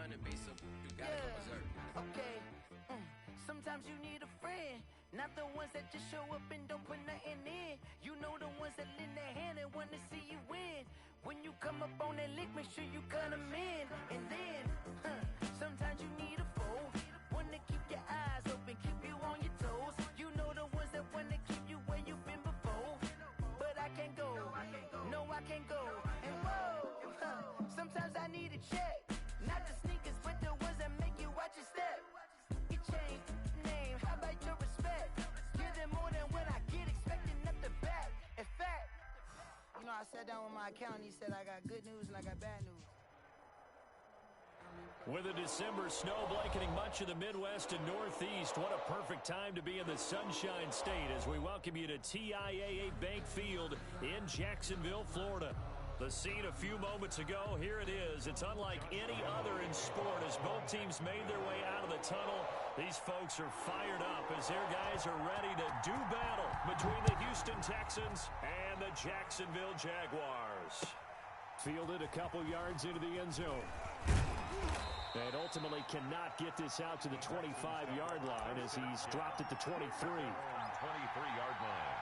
trying to be some, you gotta go berserk. Okay. Sometimes you need a friend, not the ones that just show up and don't put nothing in. You know the ones that lend their hand and want to see you win. When you come up on that lick, make sure you cut them in. And then, sometimes you need a foe, one to keep your eyes open, keep you on your toes. You know the ones that want to keep you where you've been before. But I can't go, no I can't go. And whoa, sometimes I need a check. Not the sneakers, but the ones that make you watch your step. Your chain, name, how about your respect? Give them more than what I get, expecting up the back. In fact, you know, I sat down with my accountant, he said I got good news and I got bad news. With a December snow blanketing much of the Midwest and Northeast, what a perfect time to be in the Sunshine State as we welcome you to TIAA Bank Field in Jacksonville, Florida. The scene a few moments ago, here it is. It's unlike any other in sport as both teams made their way out of the tunnel. These folks are fired up as their guys are ready to do battle between the Houston Texans and the Jacksonville Jaguars. Fielded a couple yards into the end zone. And ultimately cannot get this out to the 25-yard line as he's dropped at the 23. 23-yard line.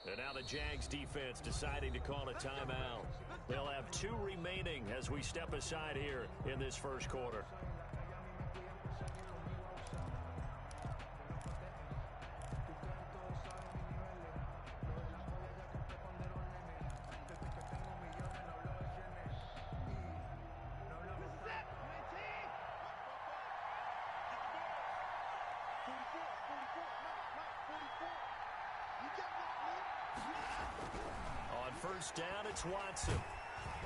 And now the Jags defense deciding to call a timeout. They'll have 2 remaining as we step aside here in this first quarter. First down, it's Watson.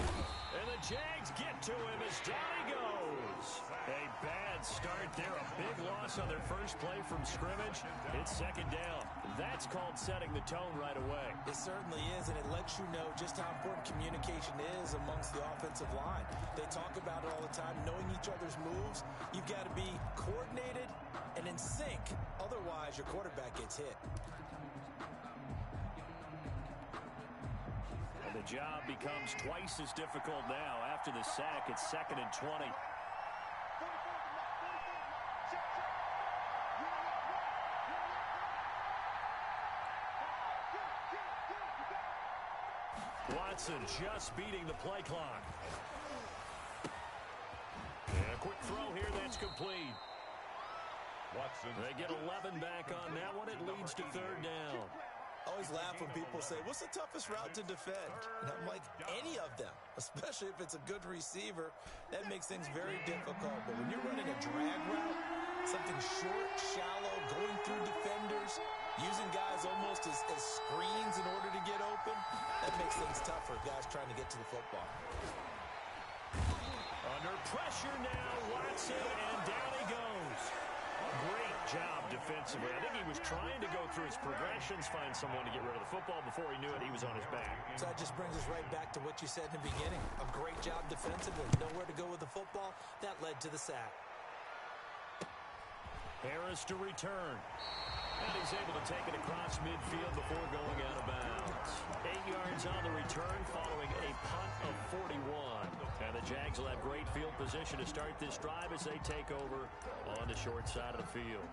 And the Jags get to him as down he goes. A bad start there, a big loss on their first play from scrimmage. It's second down. That's called setting the tone right away. It certainly is, and it lets you know just how important communication is amongst the offensive line. They talk about it all the time, knowing each other's moves. You've got to be coordinated and in sync. Otherwise, your quarterback gets hit. The job becomes twice as difficult now. After the sack, it's 2nd and 20. Watson just beating the play clock. And a quick throw here, that's complete. Watson. They get 11 back on that one. It leads to 3rd down. I always laugh when people say, what's the toughest route to defend? And I'm like, any of them, especially if it's a good receiver. That makes things very difficult. But when you're running a drag route, something short, shallow, going through defenders, using guys almost as screens in order to get open, that makes things tougher, guys trying to get to the football. Under pressure now, Watson, and down he goes. Great job defensively. I think he was trying to go through his progressions, find someone to get rid of the football. Before he knew it, he was on his back. So that just brings us right back to what you said in the beginning. A great job defensively. Nowhere to go with the football. That led to the sack. Harris to return. And he's able to take it across midfield before going out of bounds. 8 yards on the return following a punt of 41. And the Jags will have great field position to start this drive as they take over on the short side of the field.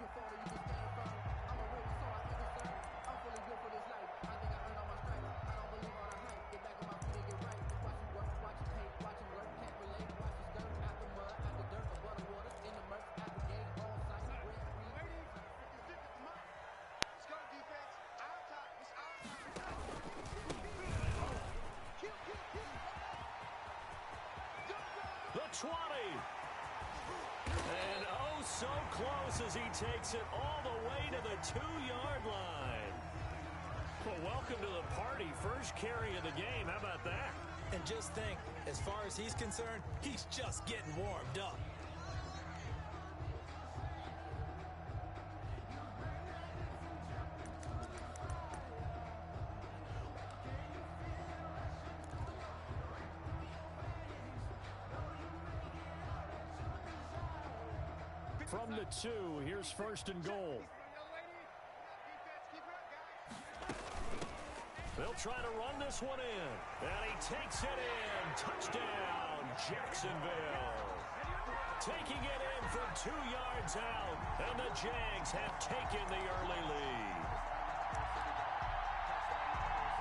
The 20. And oh, so close as he takes it all the way to the 2-yard line. Well, welcome to the party. First carry of the game. How about that? And just think, as far as he's concerned, he's just getting warmed up. From the 2, here's first and goal. They'll try to run this one in. And he takes it in. Touchdown, Jacksonville. Taking it in from 2 yards out. And the Jags have taken the early lead.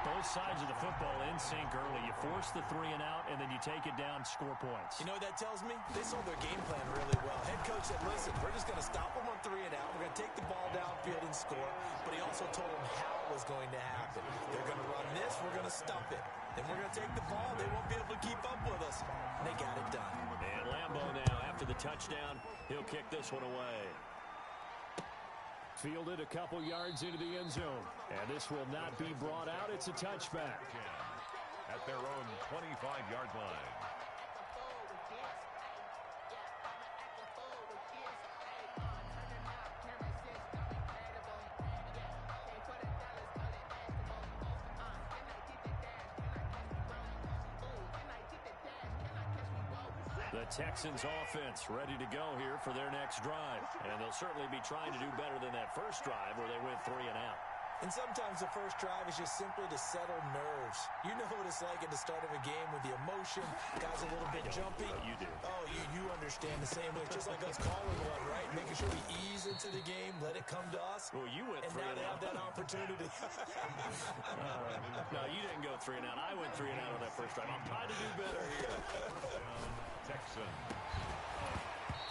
Both sides of the football in sync early. You force the 3 and out, and then you take it down, score points. You know what that tells me? They saw their game plan really well. Head coach said, listen, we're just going to stop them on 3 and out. We're going to take the ball downfield and score. But he also told them how it was going to happen. They're going to run this. We're going to stop it. Then we're going to take the ball. They won't be able to keep up with us. And they got it done. And Lambeau now, after the touchdown, he'll kick this one away. Fielded a couple yards into the end zone. And this will not be brought out. It's a touchback. At their own 25-yard line. The Texans offense ready to go here for their next drive. And they'll certainly be trying to do better than that first drive where they went 3 and out. And sometimes the first drive is just simply to settle nerves. You know what it's like at the start of a game with the emotion. Guys a little bit jumpy. You do. Oh, you understand the same way. It's just like us calling one, right? Making sure we ease into the game, let it come to us. Well, you went and 3 now and they out. have that opportunity. No, you didn't go 3 and out. I went 3 and out on that first drive. I'm trying to do better here. Texans.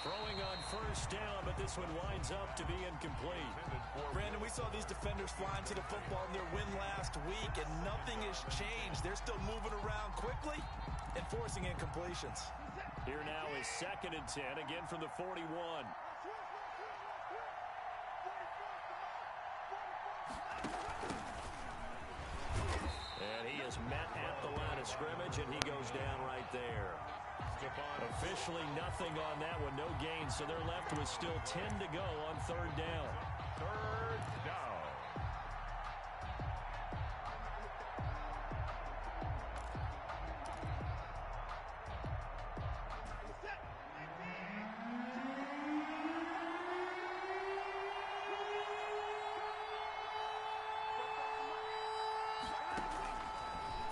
Throwing on first down, but this one winds up to be incomplete. Brandon, we saw these defenders flying to the football in their win last week, and nothing has changed. They're still moving around quickly and forcing incompletions. Here now is 2nd and 10, again from the 41. And he is met at the line of scrimmage, and he goes down right there. Officially nothing on that one, no gain, so they're left with still 10 to go on 3rd down. 3rd down.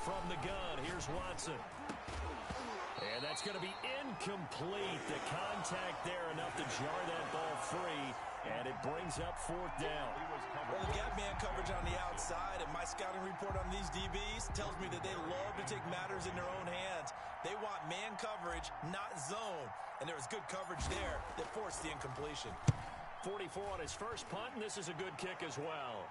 From the gun, here's Watson. And that's going to be incomplete. The contact there enough to jar that ball free, and it brings up 4th down. Well, the gap man coverage on the outside, and my scouting report on these DBs tells me that they love to take matters in their own hands. They want man coverage, not zone, and there was good coverage there that forced the incompletion. 44 on his first punt, and this is a good kick as well.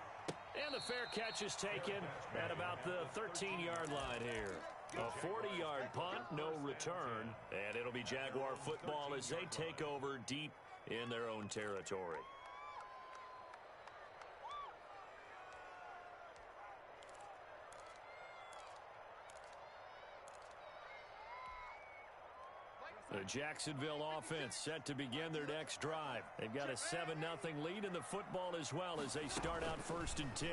And the fair catch is taken at about the 13-yard line here. A 40-yard punt, no return, and it'll be Jaguar football as they take over deep in their own territory. The Jacksonville offense set to begin their next drive. They've got a 7-0 lead in the football as well as they start out 1st and 10.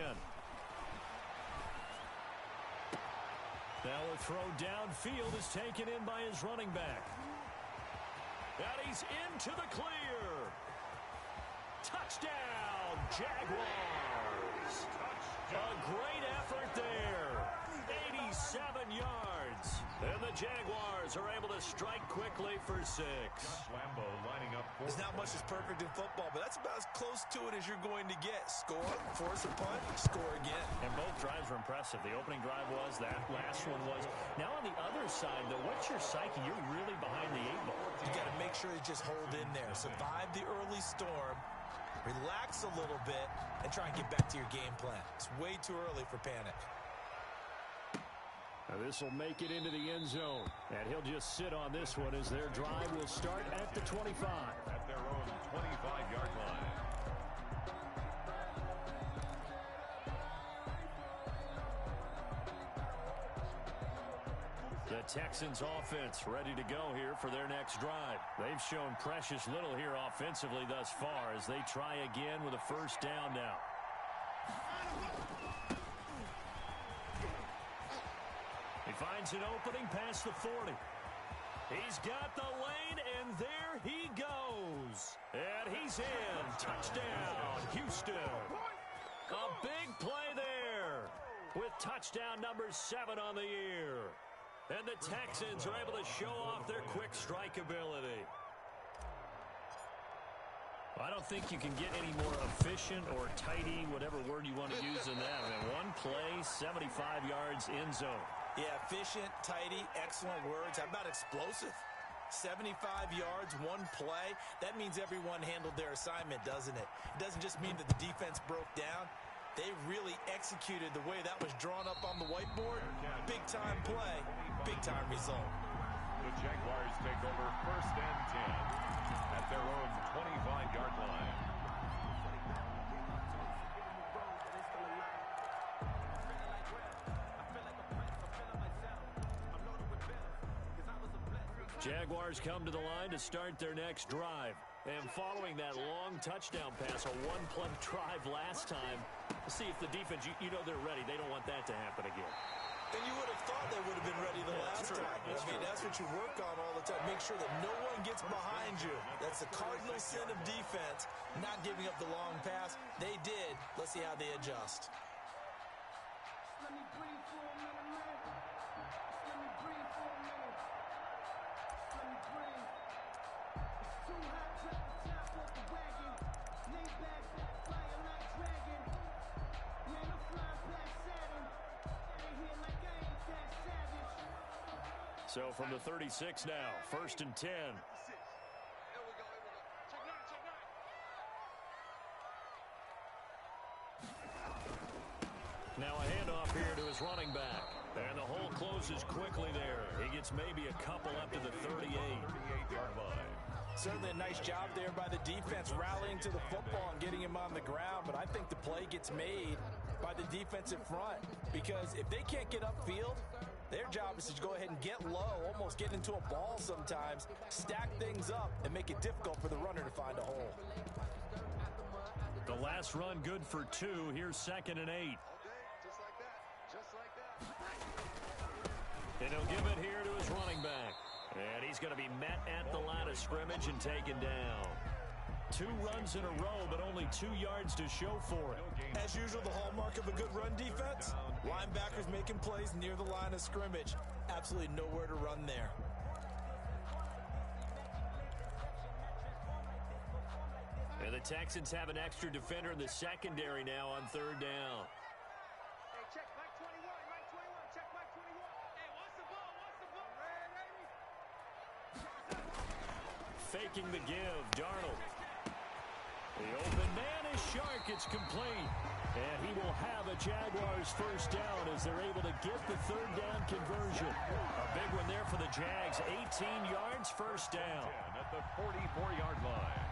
Now a throw downfield is taken in by his running back. And he's into the clear. Touchdown, Jaguars. A great effort there. 87 yards. And the Jaguars are able to strike quickly for 6. Lambeau lining up. There's not much that's perfect in football, but that's about as close to it as you're going to get. Score, force a punt, score again. And both drives were impressive. The opening drive was, that last one was. Now on the other side, though, what's your psyche? You're really behind the 8 ball. You got to make sure you just hold in there. Survive the early storm, relax a little bit, and try and get back to your game plan. It's way too early for panic. Now this will make it into the end zone. And he'll just sit on this one as their drive will start at the 25. At their own 25-yard line. The Texans offense ready to go here for their next drive. They've shown precious little here offensively thus far as they try again with a first down now. He finds an opening past the 40. He's got the lane, and there he goes. And he's in. Touchdown, Houston. A big play there with touchdown number 7 on the year. And the Texans are able to show off their quick strike ability. I don't think you can get any more efficient or tidy, whatever word you want to use in that. I mean, one play, 75 yards in zone. Yeah, efficient, tidy, excellent words. How about explosive? 75 yards, one play. That means everyone handled their assignment, doesn't it? It doesn't just mean that the defense broke down. They really executed the way that was drawn up on the whiteboard. Big-time play, big-time result. The Jaguars take over 1st and 10 at their own 25-yard line. Jaguars come to the line to start their next drive. And following that long touchdown pass, a one-play drive last time, see if the defense, you know they're ready. They don't want that to happen again. And you would have thought they would have been ready the last time. That's what you work on all the time. Make sure that no one gets behind you. That's the cardinal sin of defense, not giving up the long pass. They did. Let's see how they adjust. Let me breathe for a minute, man. Let me breathe for a minute. Let me breathe. It's too hot, drop the top off the wagon. Lay back, fire like dragon. Man, I'm flying past Saturn. Ain't here like I ain't that savage. So from the 36 now, 1st and 10. Now a handoff here to his running back. And the hole closes quickly there. He gets maybe a couple up to the 38-yard line. Certainly a nice job there by the defense rallying to the football and getting him on the ground. But I think the play gets made by the defensive front. Because if they can't get upfield, their job is to go ahead and get low, almost get into a ball sometimes, stack things up, and make it difficult for the runner to find a hole. The last run good for 2. Here's 2nd and 8. And he'll give it here to his running back. And he's going to be met at the line of scrimmage and taken down. 2 runs in a row, but only 2 yards to show for it. As usual, the hallmark of a good run defense, linebackers making plays near the line of scrimmage. Absolutely nowhere to run there. And the Texans have an extra defender in the secondary now on 3rd down. Hey, check Mike 21, Mike 21, check Mike 21. Hey, what's the ball? Faking the give, Darnold. The open man is Shark. It's complete. And he will have a Jaguars first down as they're able to get the 3rd down conversion. A big one there for the Jags. 18 yards, first down. At the 44-yard line.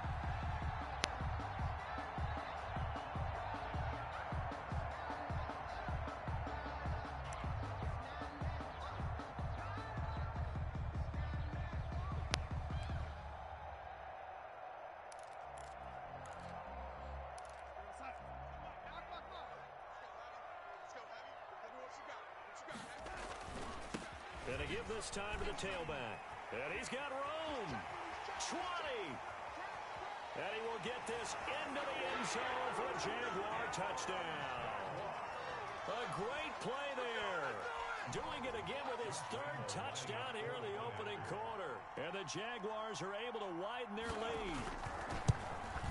And to give this time to the tailback. And he's got room. 20. And he will get this into the end zone for a Jaguar touchdown. A great play there. Doing it again with his 3rd touchdown here in the opening quarter. And the Jaguars are able to widen their lead.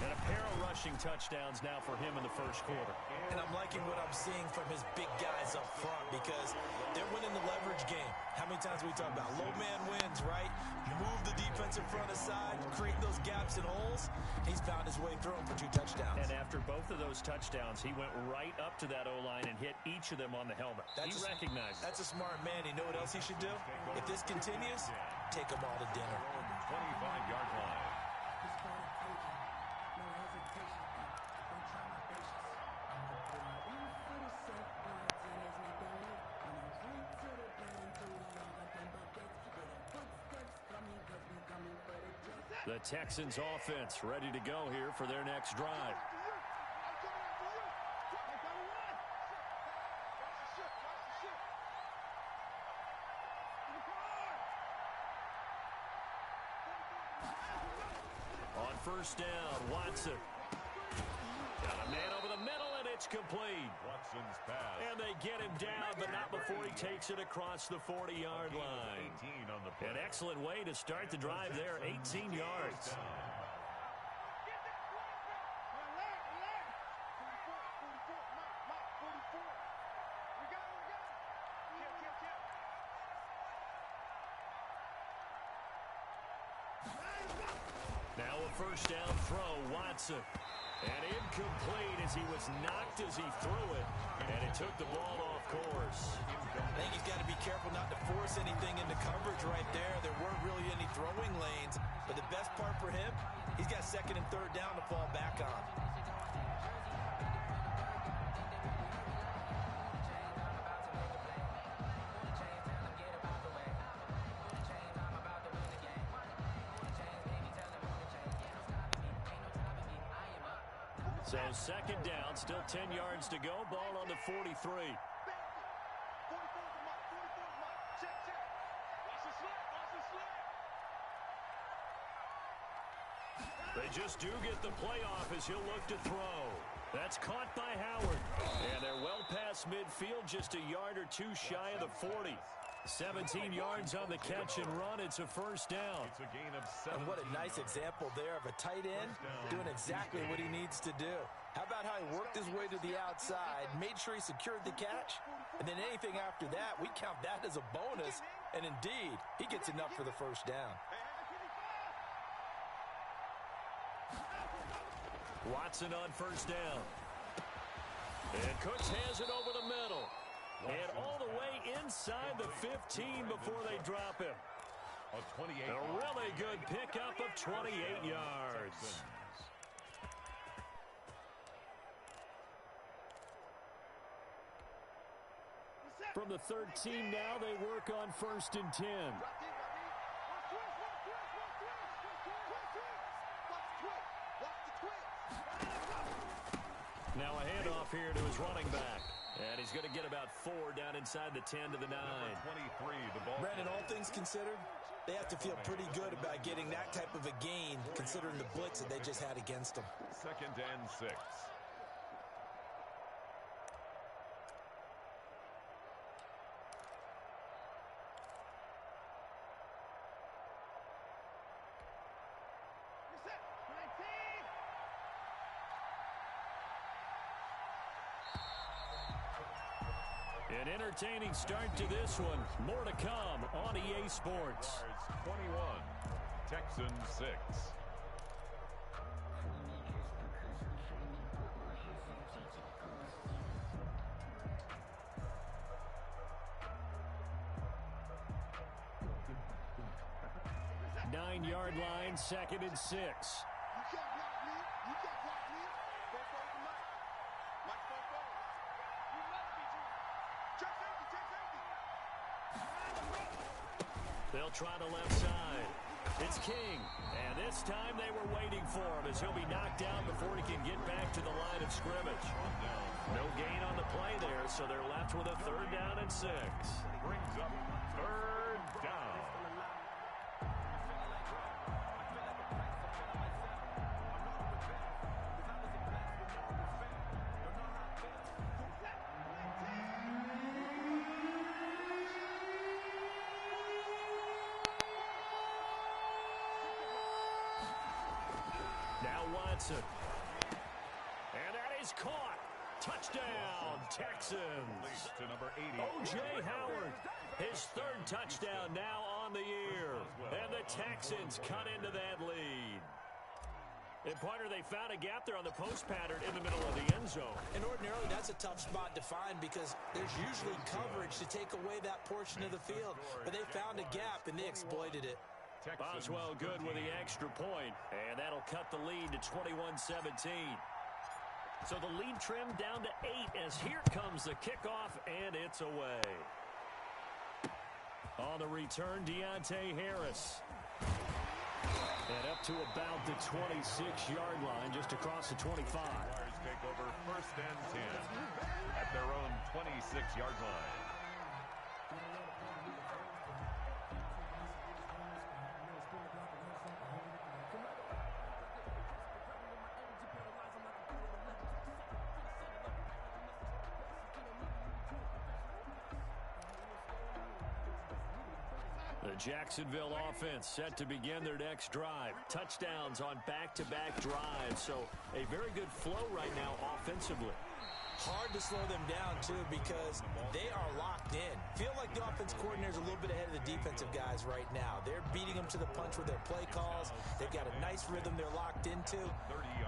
And a pair of rushing touchdowns now for him in the first quarter. And I'm liking what I'm seeing from his big guys up front because they're winning the leverage game. How many times we talk about low man wins, right? Move the defensive front aside, create those gaps and holes. He's found his way through them for 2 touchdowns. And after both of those touchdowns, he went right up to that O-line and hit each of them on the helmet. He recognized it. That's a smart man. You know what else he should do? If this continues, take them all to dinner. 25-yard line. The Texans offense ready to go here for their next drive. On first down, Watson. Got a man over the middle, and it's complete. Watson's pass. And they get him down, but not before he takes it across the 40-yard line. 18 on the play. An excellent way to start the drive there, 18 yards. Now a first down throw, Watson. And incomplete as he was knocked as he threw it. And it took the ball off course. I think he's got to be careful not to force anything into coverage right there. There weren't really any throwing lanes. But the best part for him, he's got second and third down to fall back on. So second down, still 10 yards to go. Ball on the 43. They just do get the playoff as he'll look to throw. That's caught by Howard. And they're well past midfield, just a yard or two shy of the 40. 17 yards on the catch and run. It's a first down. It's a gain of 7. And what a nice example there of a tight end doing exactly what he needs to do. How about how he worked his way to the outside, made sure he secured the catch, and then anything after that, we count that as a bonus. And indeed, he gets enough for the first down. Watson on first down. And Cooks has it over the middle. And all the way inside the 15 before they drop him. A 28. A really good pickup of 28 yards. From the 13 now, they work on first and 10. Now a handoff here to his running back. And he's going to get about 4 down inside the 10 to the 9. 23, the ball. Brandon, all things considered, they have to feel pretty good about getting that type of a gain, considering the blitz that they just had against them. Second and 6. An entertaining start to this one. More to come on EA Sports. 21, Texans 6. Nine-yard line, second and 6. They'll try the left side. It's King. And this time they were waiting for him as he'll be knocked down before he can get back to the line of scrimmage. No gain on the play there, so they're left with a third down and 6. Brings up third down. Watson. And that is caught. Touchdown, Texans. To number 80. O.J. Howard, his third touchdown now on the year. And the Texans cut into that lead. And, partner, they found a gap there on the post pattern in the middle of the end zone. And ordinarily, that's a tough spot to find because there's usually coverage to take away that portion of the field. But they found a gap, and they exploited it. Boswell good with the extra point, and that'll cut the lead to 21-17. So the lead trimmed down to 8 as here comes the kickoff, and it's away. On the return, Deontay Harris. And up to about the 26-yard line, just across the 25. Jaguars take over 1st and 10 at their own 26-yard line. The Jacksonville offense set to begin their next drive. Touchdowns on back-to-back drives. So a very good flow right now offensively. Hard to slow them down, too, because they are locked in. Feel like the offense coordinator is a little bit ahead of the defensive guys right now. They're beating them to the punch with their play calls. They've got a nice rhythm they're locked into.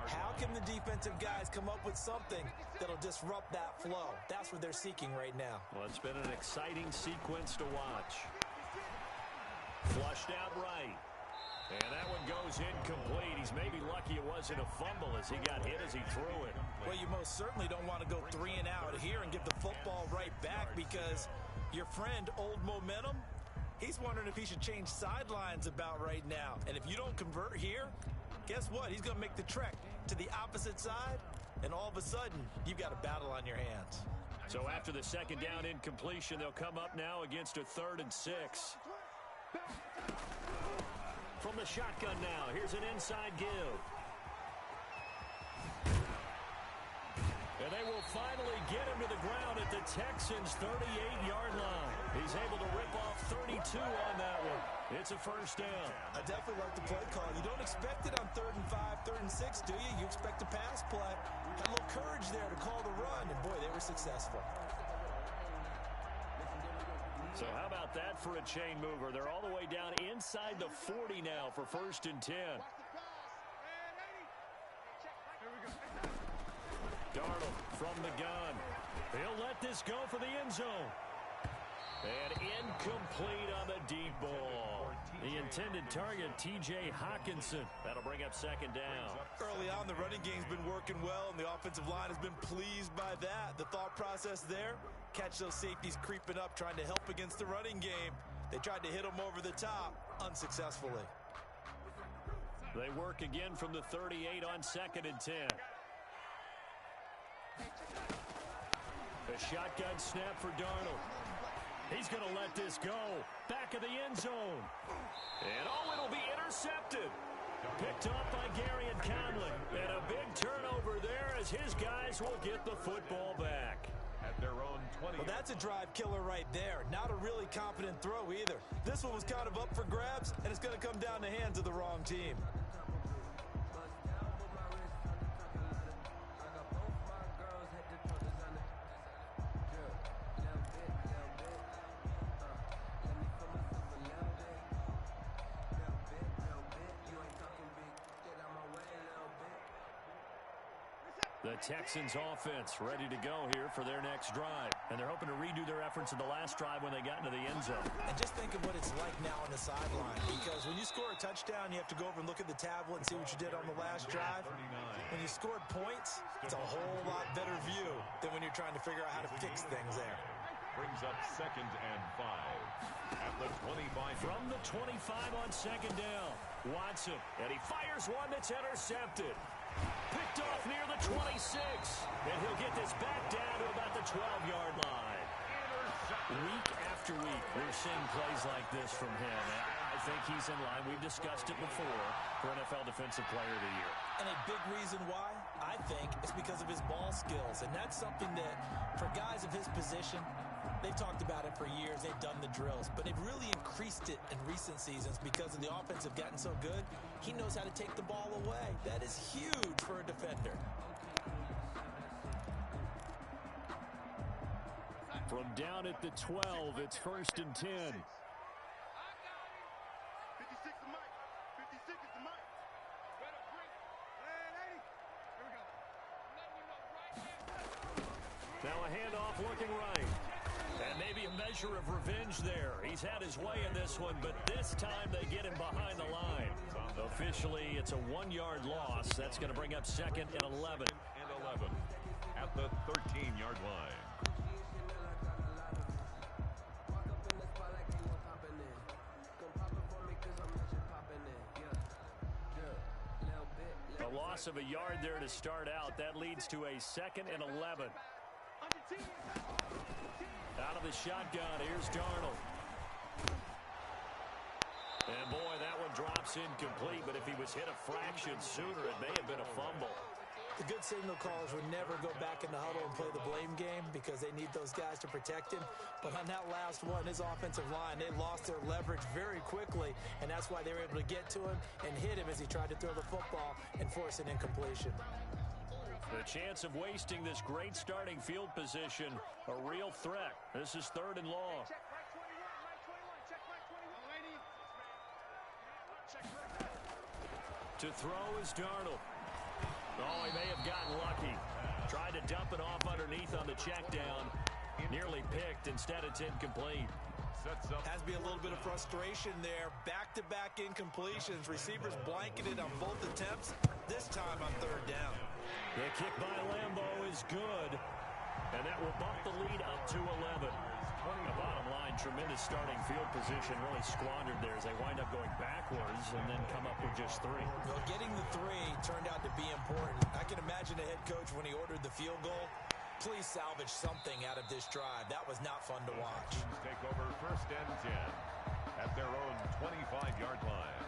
How can the defensive guys come up with something that'll disrupt that flow? That's what they're seeking right now. Well, it's been an exciting sequence to watch. Flushed out right. And that one goes incomplete. He's maybe lucky it wasn't a fumble as he got hit as he threw it. Well, you most certainly don't want to go 3 and out here and give the football right back, because your friend, Old Momentum, he's wondering if he should change sidelines about right now. And if you don't convert here, guess what? He's going to make the trek to the opposite side, and all of a sudden, you've got a battle on your hands. So after the second down incompletion, they'll come up now against a 3rd and 6. From the shotgun now, here's an inside give. And they will finally get him to the ground at the Texans' 38-yard line. He's able to rip off 32 on that one. It's a 1st down. I definitely like the play call. You don't expect it on 3rd and 5, 3rd and 6, do you? You expect a pass play. Had a little courage there to call the run, and boy, they were successful. So how about that for a chain mover? They're all the way down inside the 40 now for 1st and 10. Darnold from the gun. He'll let this go for the end zone. And incomplete on the deep ball. The intended target, T.J. Hawkinson. That'll bring up 2nd down. Early on, the running game's been working well, and the offensive line has been pleased by that. The thought process there, catch those safeties creeping up, trying to help against the running game. They tried to hit them over the top, unsuccessfully. They work again from the 38 on 2nd and 10. A shotgun snap for Darnold. He's going to let this go. Back of the end zone. And it'll be intercepted. Picked off by Gary and Conley. And a big turnover there as his guys will get the football back. At their own 20. Well, that's a drive killer right there. Not a really confident throw either. This one was kind of up for grabs, and it's going to come down the hands of the wrong team. The Texans offense ready to go here for their next drive. And they're hoping to redo their efforts in the last drive when they got into the end zone. And just think of what it's like now on the sideline. Because when you score a touchdown, you have to go over and look at the tablet and see what you did on the last drive. When you scored points, it's a whole lot better view than when you're trying to figure out how to fix things there. Brings up 2nd and 5 at the 25. From the 25 on 2nd down, Watson. And he fires one that's intercepted. Picked off near the 26. And he'll get this back down to about the 12-yard line. Week after week, we're seeing plays like this from him. I think he's in line. We've discussed it before for NFL Defensive Player of the Year. And a big reason why, I think, is because of his ball skills. And that's something that, for guys of his position, they've talked about it for years. They've done the drills. But they've really increased it in recent seasons because of the offense have gotten so good. He knows how to take the ball away. That is huge for a defender. From down at the 12, it's 1st and 10. Now a handoff looking right. And maybe a measure of revenge there. He's had his way in this one, but this time they get him behind the line. Officially, it's a 1-yard loss. That's going to bring up 2nd and 11. And 11 at the 13-yard line. loss of a yard there to start out. That leads to a 2nd and 11. Out of the shotgun, here's Darnold. And boy, that one drops incomplete, but if he was hit a fraction sooner, it may have been a fumble. The good signal callers would never go back in the huddle and play the blame game because they need those guys to protect him. But on that last one, his offensive line, they lost their leverage very quickly, and that's why they were able to get to him and hit him as he tried to throw the football and force an incompletion. The chance of wasting this great starting field position, a real threat. This is 3rd and long. To throw is Darnold. Oh, he may have gotten lucky. Tried to dump it off underneath on the check down. Nearly picked. Instead, it's incomplete. Has to be a little bit of frustration there. Back-to-back incompletions. Receivers blanketed on both attempts. This time on 3rd down. The kick by Lambo is good. And that will bump the lead up to 11. The bottom line, tremendous starting field position, really squandered there as they wind up going backwards and then come up with just 3. Well, getting the 3 turned out to be important. I can imagine the head coach when he ordered the field goal. Please salvage something out of this drive. That was not fun to watch. Take over 1st and 10 at their own 25-yard line.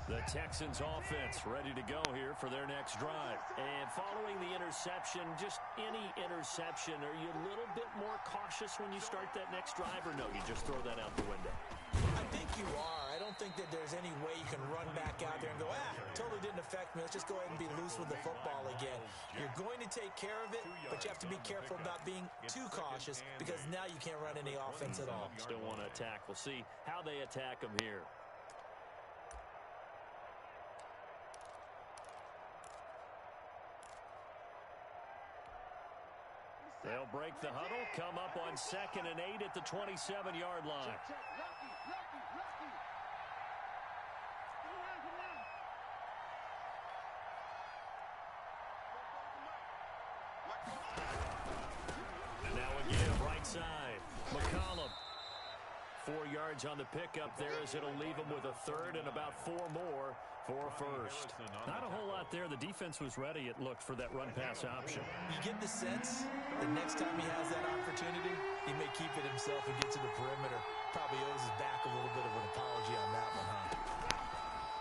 The Texans offense ready to go here for their next drive. And following the interception, just any interception, are you a little bit more cautious when you start that next drive, or no, you just throw that out the window? I think you are. I don't think that there's any way you can run back out there and go, totally didn't affect me. Let's just go ahead and be loose with the football again. You're going to take care of it, but you have to be careful about being too cautious because now you can't run any offense at all. Still want to attack. We'll see how they attack them here. They'll break the huddle, come up on 2nd and 8 at the 27-yard line. And now again, right side. McCollum. 4 yards on the pickup there as it'll leave him with a 3rd and about 4 more for a 1st. Not a whole lot there. The defense was ready, it looked, for that run-pass option. You get the sense that next time he has that opportunity, he may keep it himself and get to the perimeter. Probably owes his back a little bit of an apology on that one, huh?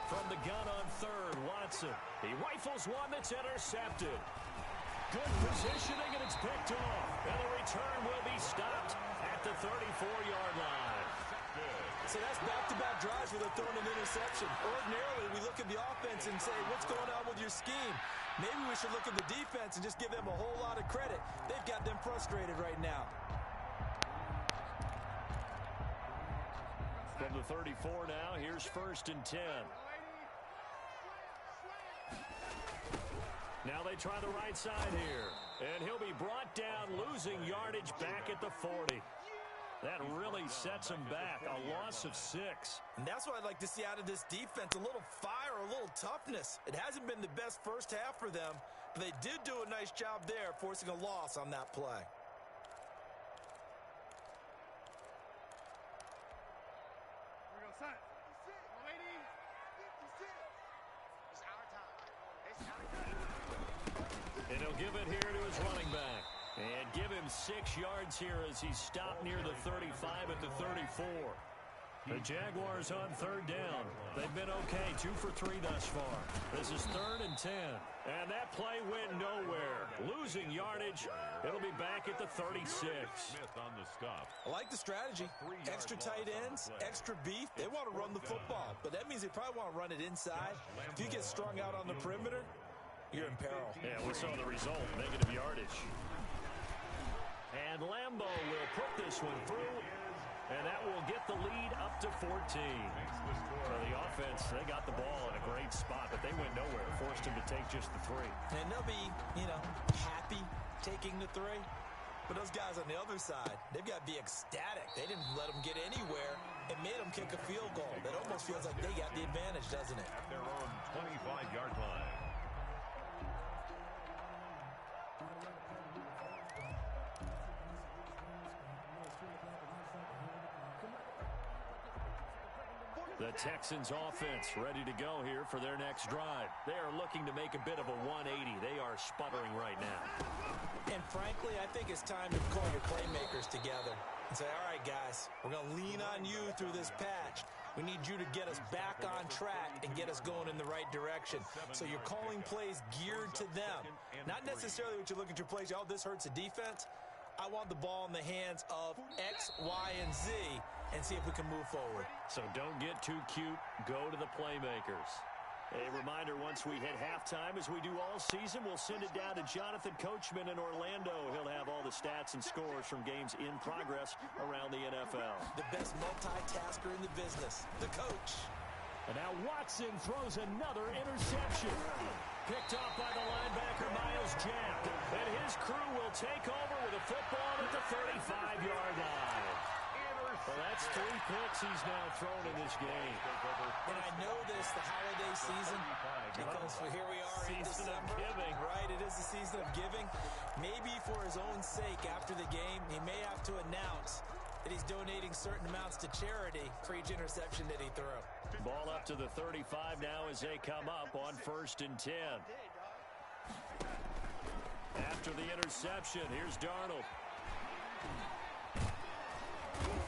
From the gun on 3rd, Watson. He rifles one that's intercepted. Good positioning, and it's picked off. And the return will be stopped at the 34-yard line. So that's back-to-back drives where they're throwing an interception. Ordinarily, we look at the offense and say, what's going on with your scheme? Maybe we should look at the defense and just give them a whole lot of credit. They've got them frustrated right now. From the 34 now, here's 1st and 10. Now they try the right side here. And he'll be brought down, losing yardage back at the 40. That really sets him back. A loss of 6. And that's what I'd like to see out of this defense. A little fire, a little toughness. It hasn't been the best first half for them, but they did do a nice job there, forcing a loss on that play. And he'll give it here to his running back. And give him 6 yards here as he's stopped near the 35 at the 34. The Jaguars on 3rd down. They've been okay, 2 for 3 thus far. This is 3rd and 10. And that play went nowhere. Losing yardage. It'll be back at the 36. I like the strategy. Extra tight ends, extra beef. They want to run the football, but that means they probably want to run it inside. If you get strung out on the perimeter, you're in peril. Yeah, we saw the result, negative yardage. And Lambo will put this one through, and that will get the lead up to 14. So the offense, they got the ball in a great spot, but they went nowhere, forced him to take just the 3. And they'll be, happy taking the 3. But those guys on the other side, they've got to be ecstatic. They didn't let them get anywhere and made them kick a field goal. That almost feels like they got the advantage, doesn't it? At their own 25-yard line. The Texans offense ready to go here for their next drive. They are looking to make a bit of a 180. They are sputtering right now. And frankly, I think it's time to call your playmakers together and say, all right, guys, we're going to lean on you through this patch. We need you to get us back on track and get us going in the right direction. So you're calling plays geared to them. Not necessarily what you look at your plays, oh, this hurts the defense. I want the ball in the hands of X, Y, and Z and see if we can move forward. So don't get too cute. Go to the playmakers. A reminder, once we hit halftime, as we do all season, we'll send it down to Jonathan Coachman in Orlando. He'll have all the stats and scores from games in progress around the NFL. The best multitasker in the business, the coach. And now Watson throws another interception. Picked off by the linebacker, Myles Jack. And his crew will take over with a football at the 35-yard line. Well, that's 3 picks he's now thrown in this game. And I know this, the holiday season, because here we are in Season December. of giving. Right, it is the season of giving. Maybe for his own sake, after the game, he may have to announce that he's donating certain amounts to charity for each interception that he threw. Ball up to the 35 now as they come up on 1st and 10. After the interception, here's Darnold.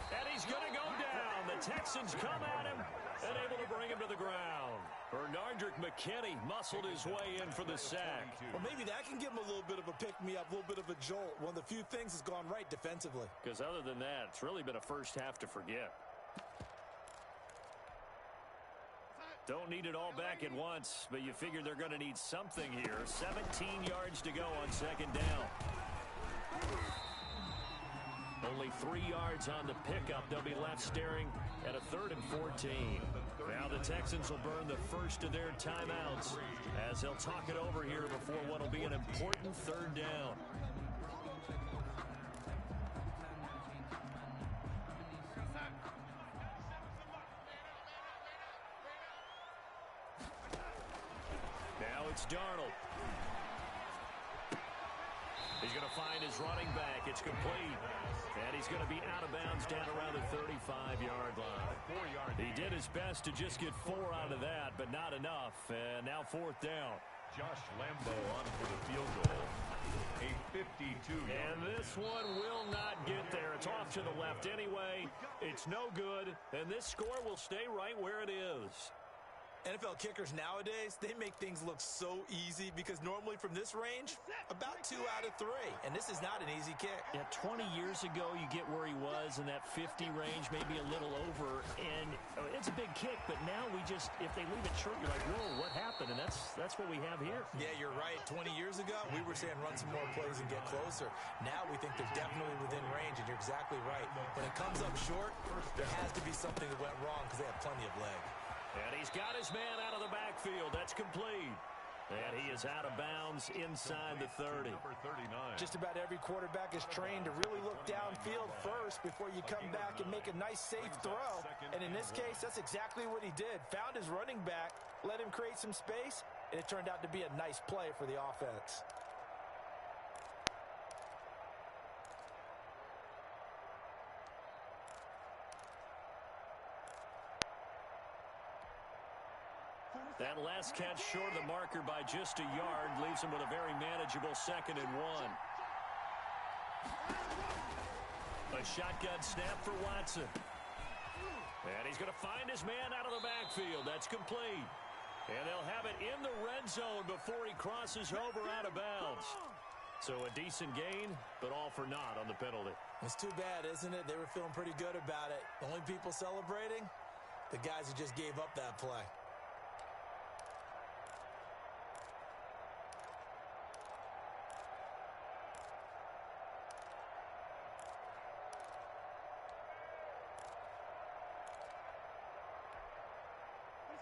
And he's going to go down. The Texans come at him and able to bring him to the ground. Bernardrick McKinney muscled his way in for the sack. Well, maybe that can give him a little bit of a pick-me-up, a little bit of a jolt. One of the few things that's gone right defensively. Because other than that, it's really been a first half to forget. Don't need it all back at once, but you figure they're going to need something here. 17 yards to go on 2nd down. Only 3 yards on the pickup. They'll be left staring at a 3rd and 14. Now the Texans will burn the first of their timeouts as they'll talk it over here before what will be an important 3rd down. Now it's Darnold. He's going to find his running back. It's complete. And he's going to be out of bounds down around the 35-yard line. He did his best to just get 4 out of that, but not enough. And now 4th down. Josh Lambo on for the field goal. A 52-yard. And this one will not get there. It's off to the left anyway. It's no good. And this score will stay right where it is. NFL kickers nowadays, they make things look so easy because normally from this range, about 2 out of 3. And this is not an easy kick. Yeah, 20 years ago, you get where he was in that 50 range, maybe a little over. And it's a big kick, but now we just, if they leave it short, you're like, whoa, what happened? And that's what we have here. Yeah, you're right. 20 years ago, we were saying run some more plays and get closer. Now we think they're definitely within range, and you're exactly right. When it comes up short, there has to be something that went wrong because they have plenty of leg. And he's got his man out of the backfield. That's complete. And he is out of bounds inside the 30. Number 39. Just about every quarterback is trained to really look downfield first before you come back and make a nice, safe throw. And in this case, that's exactly what he did. Found his running back, let him create some space, and it turned out to be a nice play for the offense. That last catch short of the marker by just a yard leaves him with a very manageable 2nd and 1. A shotgun snap for Watson. And he's going to find his man out of the backfield. That's complete. And they'll have it in the red zone before he crosses over out of bounds. So a decent gain, but all for naught on the penalty. It's too bad, isn't it? They were feeling pretty good about it. The only people celebrating, the guys who just gave up that play.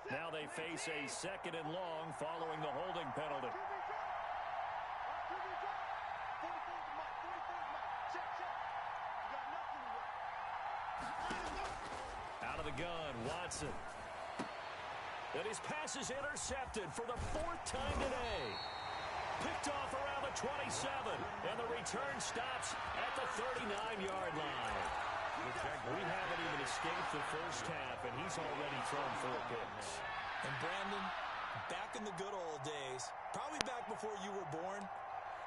Now they face a 2nd and long following the holding penalty. Out of the gun, Watson. And his pass is intercepted for the 4th time today. Picked off around the 27, and the return stops at the 39-yard line. We haven't even escaped the first half, and he's already thrown 4 picks. And Brandon, back in the good old days, probably back before you were born,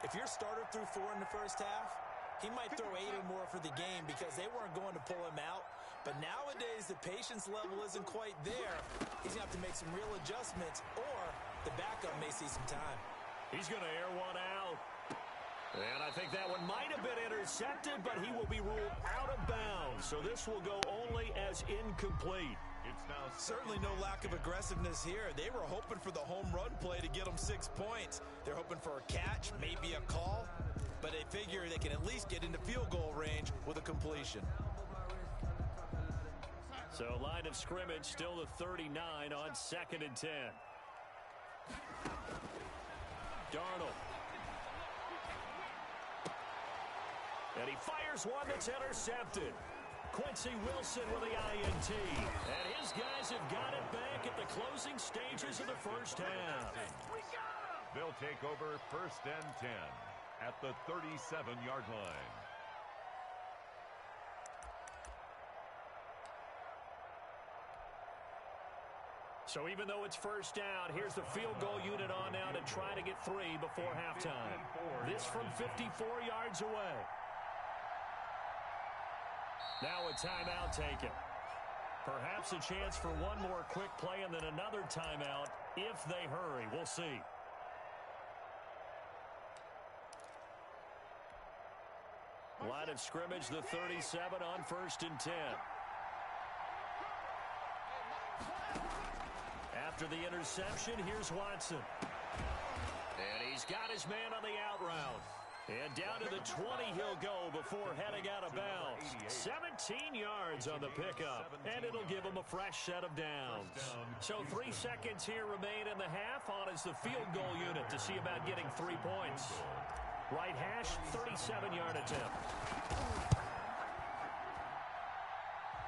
if your starter threw 4 in the first half, he might throw 8 or more for the game because they weren't going to pull him out. But nowadays, the patience level isn't quite there. He's going to have to make some real adjustments, or the backup may see some time. He's going to air one out. And I think that one might have been intercepted, but he will be ruled out of bounds. So this will go only as incomplete. It's now certainly no lack of aggressiveness here. They were hoping for the home run play to get them 6 points. They're hoping for a catch, maybe a call, but they figure they can at least get into field goal range with a completion. So line of scrimmage still the 39 on 2nd and 10. Darnold. And he fires one that's intercepted. Quincy Wilson with the INT. And his guys have got it back at the closing stages of the first half. they'll take over 1st and 10 at the 37-yard line. So even though it's first down, here's the field goal unit on now to try to get 3 before halftime. This from 54 yards away. Now a timeout taken. Perhaps a chance for one more quick play and then another timeout if they hurry. We'll see. Line of scrimmage, the 37 on 1st and 10. After the interception, here's Watson. And he's got his man on the out route. And down to the 20 he'll go before heading out of bounds. 17 yards on the pickup. And it'll give him a fresh set of downs. So 3 seconds here remain in the half. On is the field goal unit to see about getting 3 points. Right hash, 37-yard attempt.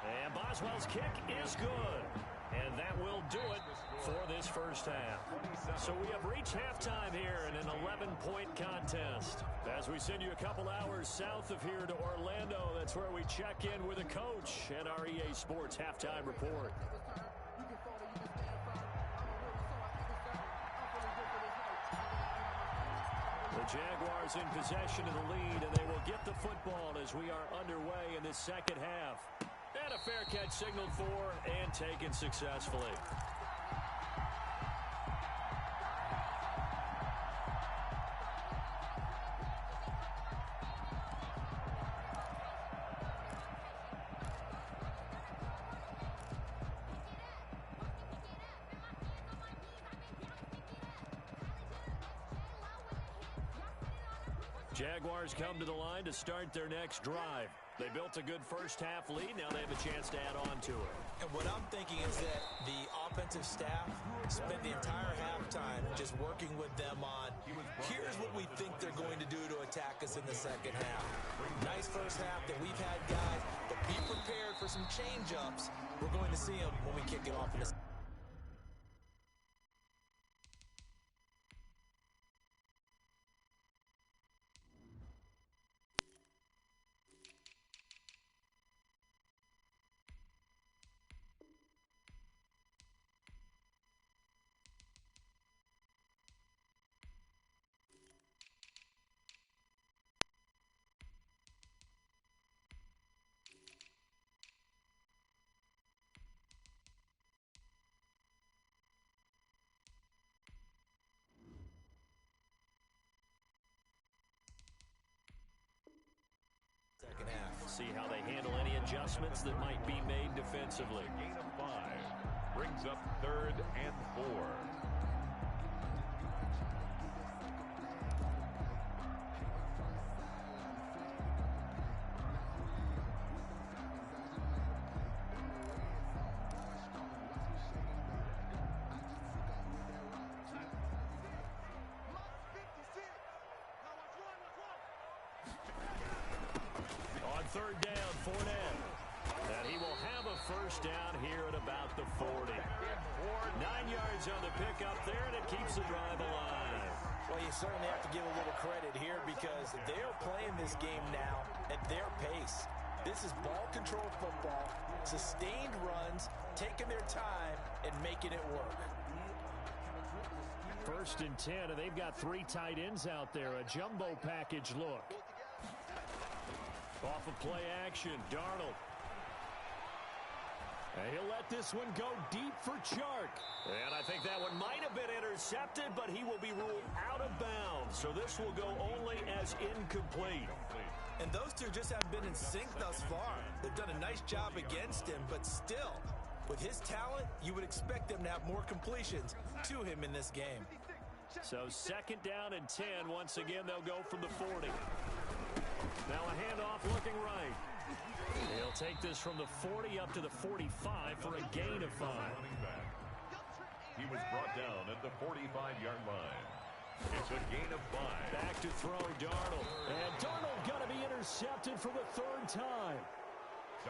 And Boswell's kick is good. And that will do it for this first half. So we have reached halftime here in an 11-point contest. As we send you a couple hours south of here to Orlando, that's where we check in with a coach and our EA Sports halftime report. The Jaguars in possession of the lead, and they will get the football as we are underway in this second half. And a fair catch signaled for and taken successfully. Jaguars come to the line to start their next drive. They built a good first half lead. Now they have a chance to add on to it. And what I'm thinking is that the offensive staff spent the entire halftime just working with them on, here's what we think they're going to do to attack us in the second half. Nice first half that we've had, guys, but be prepared for some change-ups. We're going to see them when we kick it off in the second half. See how they handle any adjustments that might be made defensively. Gain of 5 brings up 3rd and 4. On 3rd down, Fournette. And he will have a first down here at about the 40. 9 yards on the pickup there, and it keeps the drive alive. Well, you certainly have to give a little credit here because they're playing this game now at their pace. This is ball-controlled football, sustained runs, taking their time, and making it work. 1st and 10, and they've got 3 tight ends out there. A jumbo package look. Off of play action, Darnold. And he'll let this one go deep for Chark. And I think that one might have been intercepted, but he will be ruled out of bounds. So this will go only as incomplete. And those two just haven't been in sync thus far. They've done a nice job against him, but still, with his talent, you would expect them to have more completions to him in this game. So 2nd down and 10. Once again, they'll go from the 40. Now a handoff looking right. He'll take this from the 40 up to the 45 for a gain of 5. He was brought down at the 45-yard line. It's a gain of 5. Back to throw, Darnold. And Darnold going to be intercepted for the 3rd time.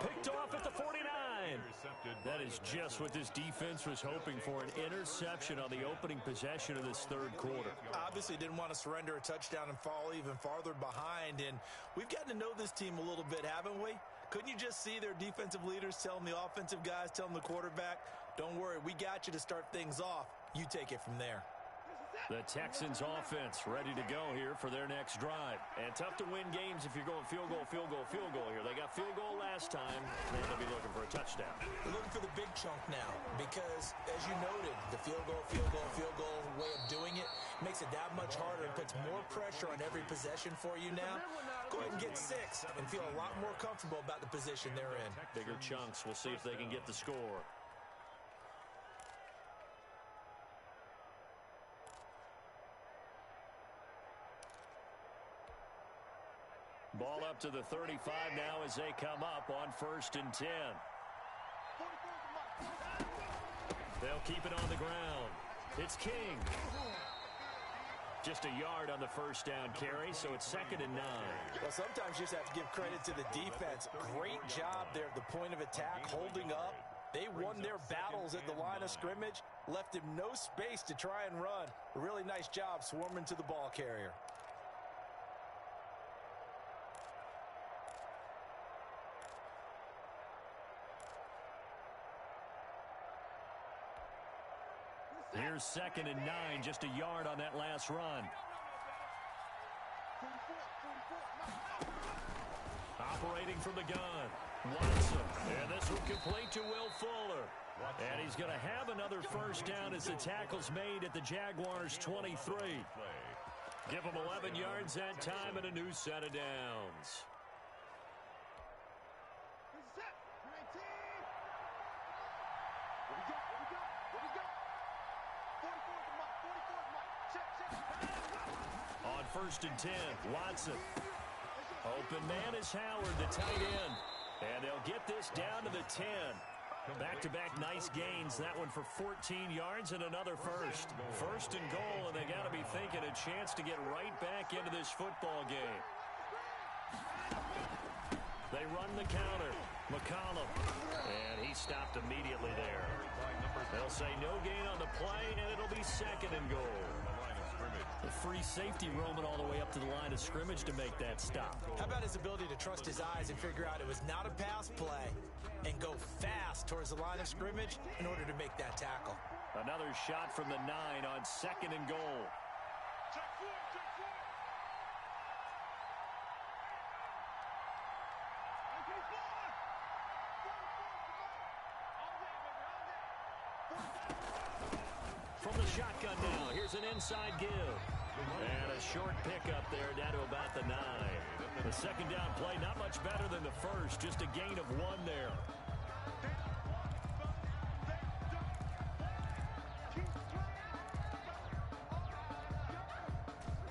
Picked off at the 49. That is just what this defense was hoping for, an interception on the opening possession of this 3rd quarter. Obviously didn't want to surrender a touchdown and fall even farther behind, and we've gotten to know this team a little bit, haven't we? Couldn't you just see their defensive leaders telling the offensive guys, telling the quarterback, don't worry, we got you to start things off. You take it from there. The Texans offense ready to go here for their next drive. And tough to win games if you're going field goal, field goal, field goal here. They got field goal last time. They're going to be looking for a touchdown. They're looking for the big chunk now because, as you noted, the field goal way of doing it makes it that much harder and puts more pressure on every possession for you now. Go ahead and get 6 and feel a lot more comfortable about the position they're in. Bigger chunks. We'll see if they can get the score. Ball up to the 35 now as they come up on 1st and 10. They'll keep it on the ground. It's King. Just a yard on the 1st down carry, so it's 2nd and 9. Well, sometimes you just have to give credit to the defense. Great job there at the point of attack, holding up. They won their battles at the line of scrimmage, left him no space to try and run. A really nice job swarming to the ball carrier. Here's 2nd and 9, just a yard on that last run. Operating from the gun, Watson. And this will complete to Will Fuller. And he's going to have another 1st down as the tackle's made at the Jaguars' 23. Give them 11 yards that time and a new set of downs. On 1st and 10, Watson. Open man is Howard, the tight end. And they'll get this down to the 10. Back-to-back nice gains. That one for 14 yards and another 1st. 1st and goal, and they got to be thinking a chance to get right back into this football game. They run the counter. McCollum. And he stopped immediately there. They'll say no gain on the play, and it'll be 2nd and goal. The free safety roaming all the way up to the line of scrimmage to make that stop. How about his ability to trust his eyes and figure out it was not a pass play and go fast towards the line of scrimmage in order to make that tackle. Another shot from the 9 on 2nd and goal. From the shotgun now, here's an inside give. And a short pickup there down to about the 9. The 2nd down play, not much better than the 1st, just a gain of 1 there.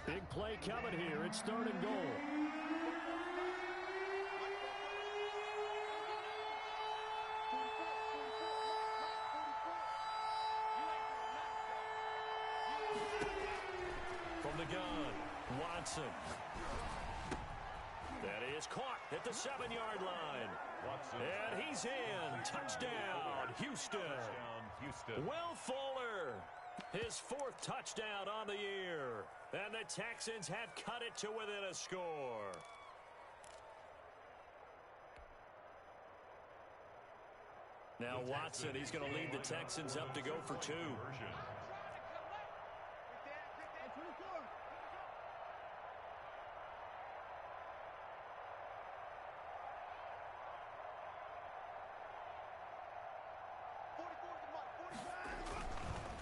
Big play coming here. It's 3rd and goal. From the gun, Watson. That is caught at the 7-yard line. And he's in. Touchdown, Houston. Will Fuller, his 4th touchdown on the year. And the Texans have cut it to within a score. Now Watson, he's going to lead the Texans up to go for 2.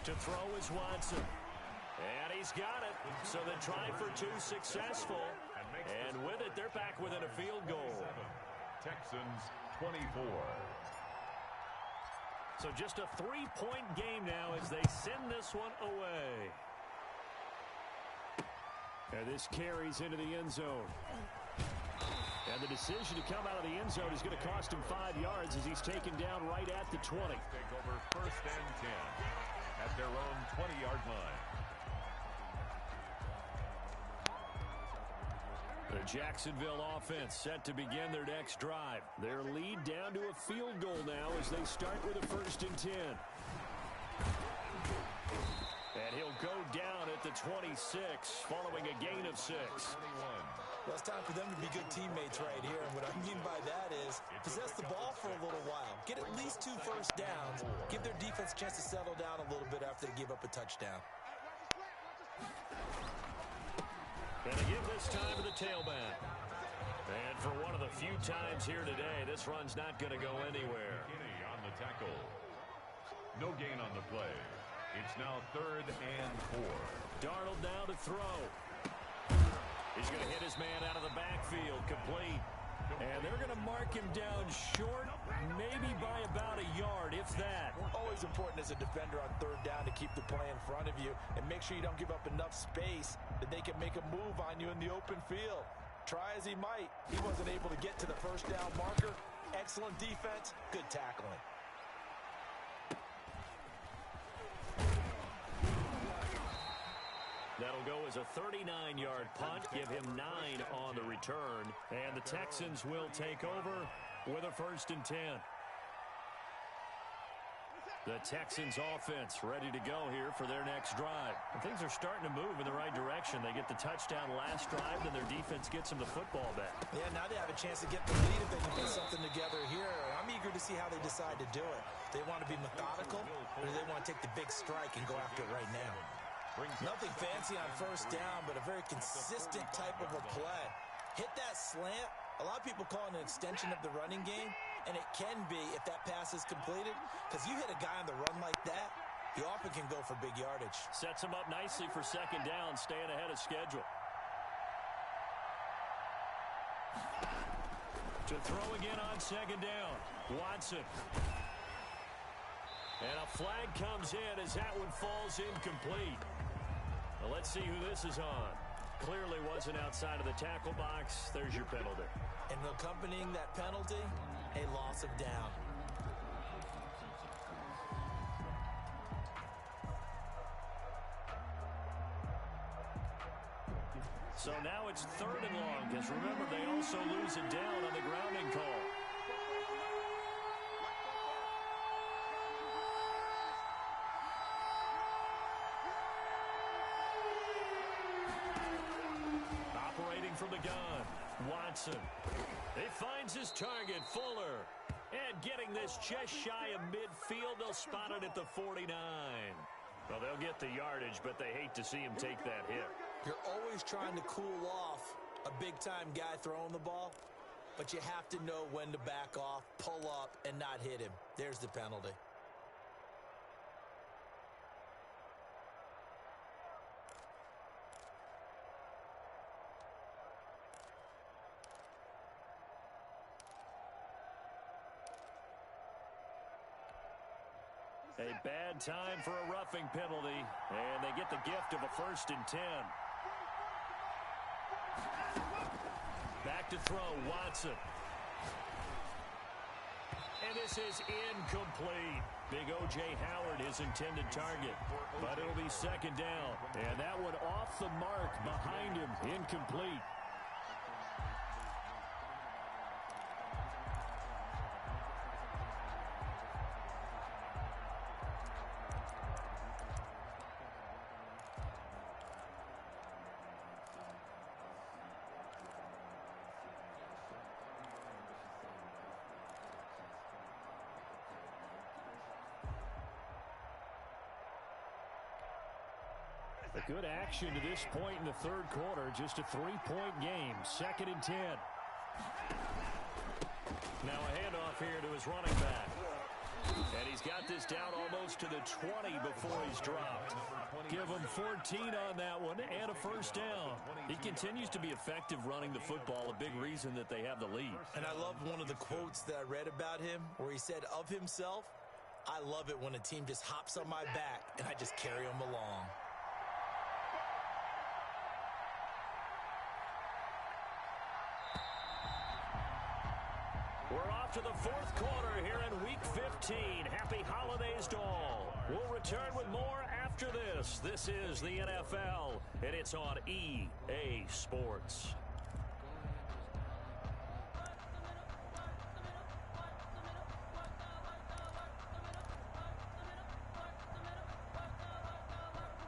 To throw is Watson. And he's got it. So the try for 2 successful. And with it, they're back within a field goal. Texans 24. So just a 3-point game now as they send this one away. And this carries into the end zone. And the decision to come out of the end zone is going to cost him 5 yards as he's taken down right at the 20. Take over 1st and 10 at their own 20-yard line. The Jacksonville offense set to begin their next drive. Their lead down to a field goal now as they start with a 1st and 10. And he'll go down at the 26 following a gain of 6. Well, it's time for them to be good teammates right here. And what I mean by that is possess the ball for a little while. Get at least 2 first downs. Give their defense a chance to settle down a little bit after they give up a touchdown. And they give this time to the tailback. And for one of the few times here today, this run's not going to go anywhere. On the tackle. No gain on the play. It's now 3rd and 4. Darnold now to throw. He's going to hit his man out of the backfield, complete. And they're going to mark him down short, maybe by about a yard, if that. Always important as a defender on 3rd down to keep the play in front of you and make sure you don't give up enough space that they can make a move on you in the open field. Try as he might, he wasn't able to get to the 1st down marker. Excellent defense, good tackling. That'll go as a 39-yard punt, give him 9 on the return. And the Texans will take over with a 1st and 10. The Texans offense ready to go here for their next drive. And things are starting to move in the right direction. They get the touchdown last drive, then their defense gets them the football back. Yeah, now they have a chance to get the lead if they can put something together here. I'm eager to see how they decide to do it. They want to be methodical, or do they want to take the big strike and go after it right now? Nothing fancy on 1st down, but a very consistent type of a play. Hit that slant. A lot of people call it an extension of the running game, and it can be if that pass is completed, because you hit a guy on the run like that, he often can go for big yardage. Sets him up nicely for 2nd down, staying ahead of schedule. To throw again on 2nd down, Watson. And a flag comes in as that one falls incomplete. Well, let's see who this is on. Clearly wasn't outside of the tackle box. There's your penalty. And accompanying that penalty, a loss of down. So now it's 3rd and long, because remember, they also lose it down on the grounding call. From the gun, Watson. He finds his target, Fuller. And getting this just shy of midfield, they'll spot it at the 49. Well, they'll get the yardage, but they hate to see him take that hit. You're always trying to cool off a big-time guy throwing the ball, but you have to know when to back off, pull up, and not hit him. There's the penalty. A bad time for a roughing penalty, and they get the gift of a 1st and 10. Back to throw, Watson. And this is incomplete. Big O.J. Howard, his intended target. But it'll be 2nd down. And that one off the mark behind him, incomplete. A good action to this point in the third quarter. Just a 3-point game. 2nd and 10. Now a handoff here to his running back. And he's got this down almost to the 20 before he's dropped. Give him 14 on that one and a first down. He continues to be effective running the football, a big reason that they have the lead. And I love one of the quotes that I read about him where he said of himself, "I love it when a team just hops on my back and I just carry them along." We're off to the fourth quarter here in Week 15. Happy holidays to all. We'll return with more after this. This is the NFL, and it's on EA Sports.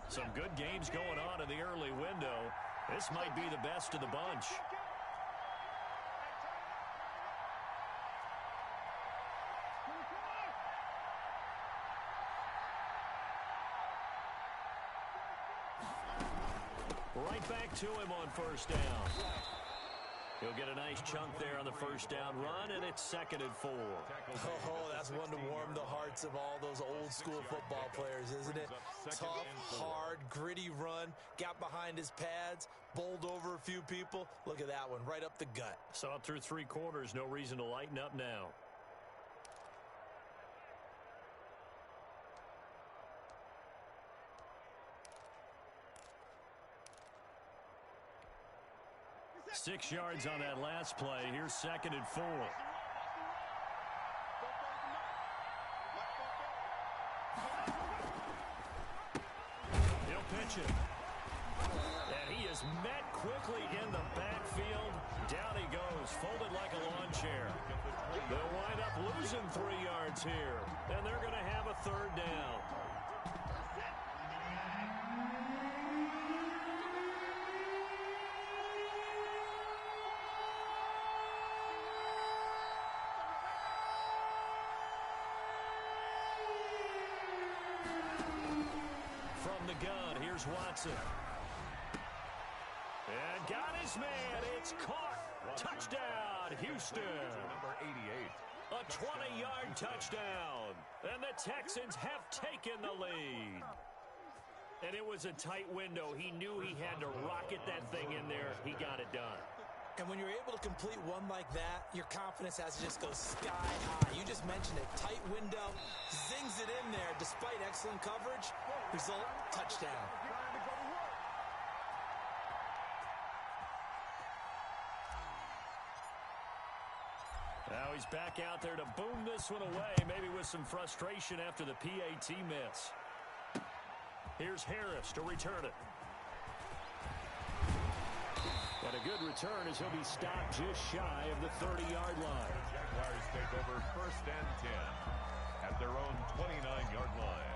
Some good games going on in the early window. This might be the best of the bunch. Right back to him on first down. He'll get a nice chunk there on the first down run, and it's 2nd and 4. Oh, that's one to warm the hearts of all those old school football players, isn't it? Tough, hard, gritty run, got behind his pads, bowled over a few people. Look at that one, right up the gut. Saw it through 3 quarters, no reason to lighten up now. Six yards on that last play. Here's 2nd and 4. He'll pitch it. And he is met quickly in the backfield. Down he goes, folded like a lawn chair. They'll wind up losing 3 yards here. And they're going to have a 3rd down. From the gun, here's Watson. And got his man. It's caught. Touchdown, Houston. Number 88. A 20-yard touchdown. And the Texans have taken the lead. And it was a tight window. He knew he had to rocket that thing in there. He got it done. And when you're able to complete one like that, your confidence has to just go sky high. You just mentioned it. Tight window, zings it in there despite excellent coverage. Result, touchdown. Now he's back out there to boom this one away, maybe with some frustration after the PAT miss. Here's Harris to return it. And a good return as he'll be stopped just shy of the 30-yard line. Jaguars take over 1st and 10 at their own 29-yard line.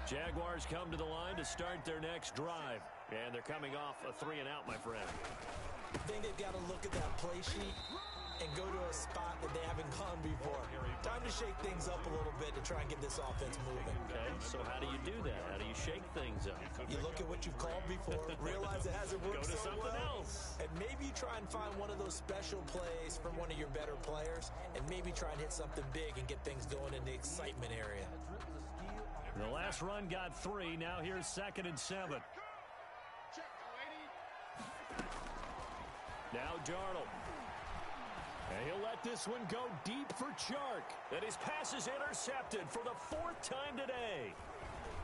Jaguars come to the line to start their next drive. And they're coming off a 3-and-out, my friend. I think they've got to look at that play sheet and go to a spot that they haven't gone before. Time to shake things up a little bit to try and get this offense moving. Okay, so how do you do that? How do you shake things up? You look at what you've called before, realize it hasn't worked Go to so something well, else. and maybe you try and find one of those special plays from one of your better players, and maybe try and hit something big and get things going in the excitement area. The last run got 3. Now here's 2nd and 7. Now Darnold. And he'll let this one go deep for Chark. And his pass is intercepted for the 4th time today.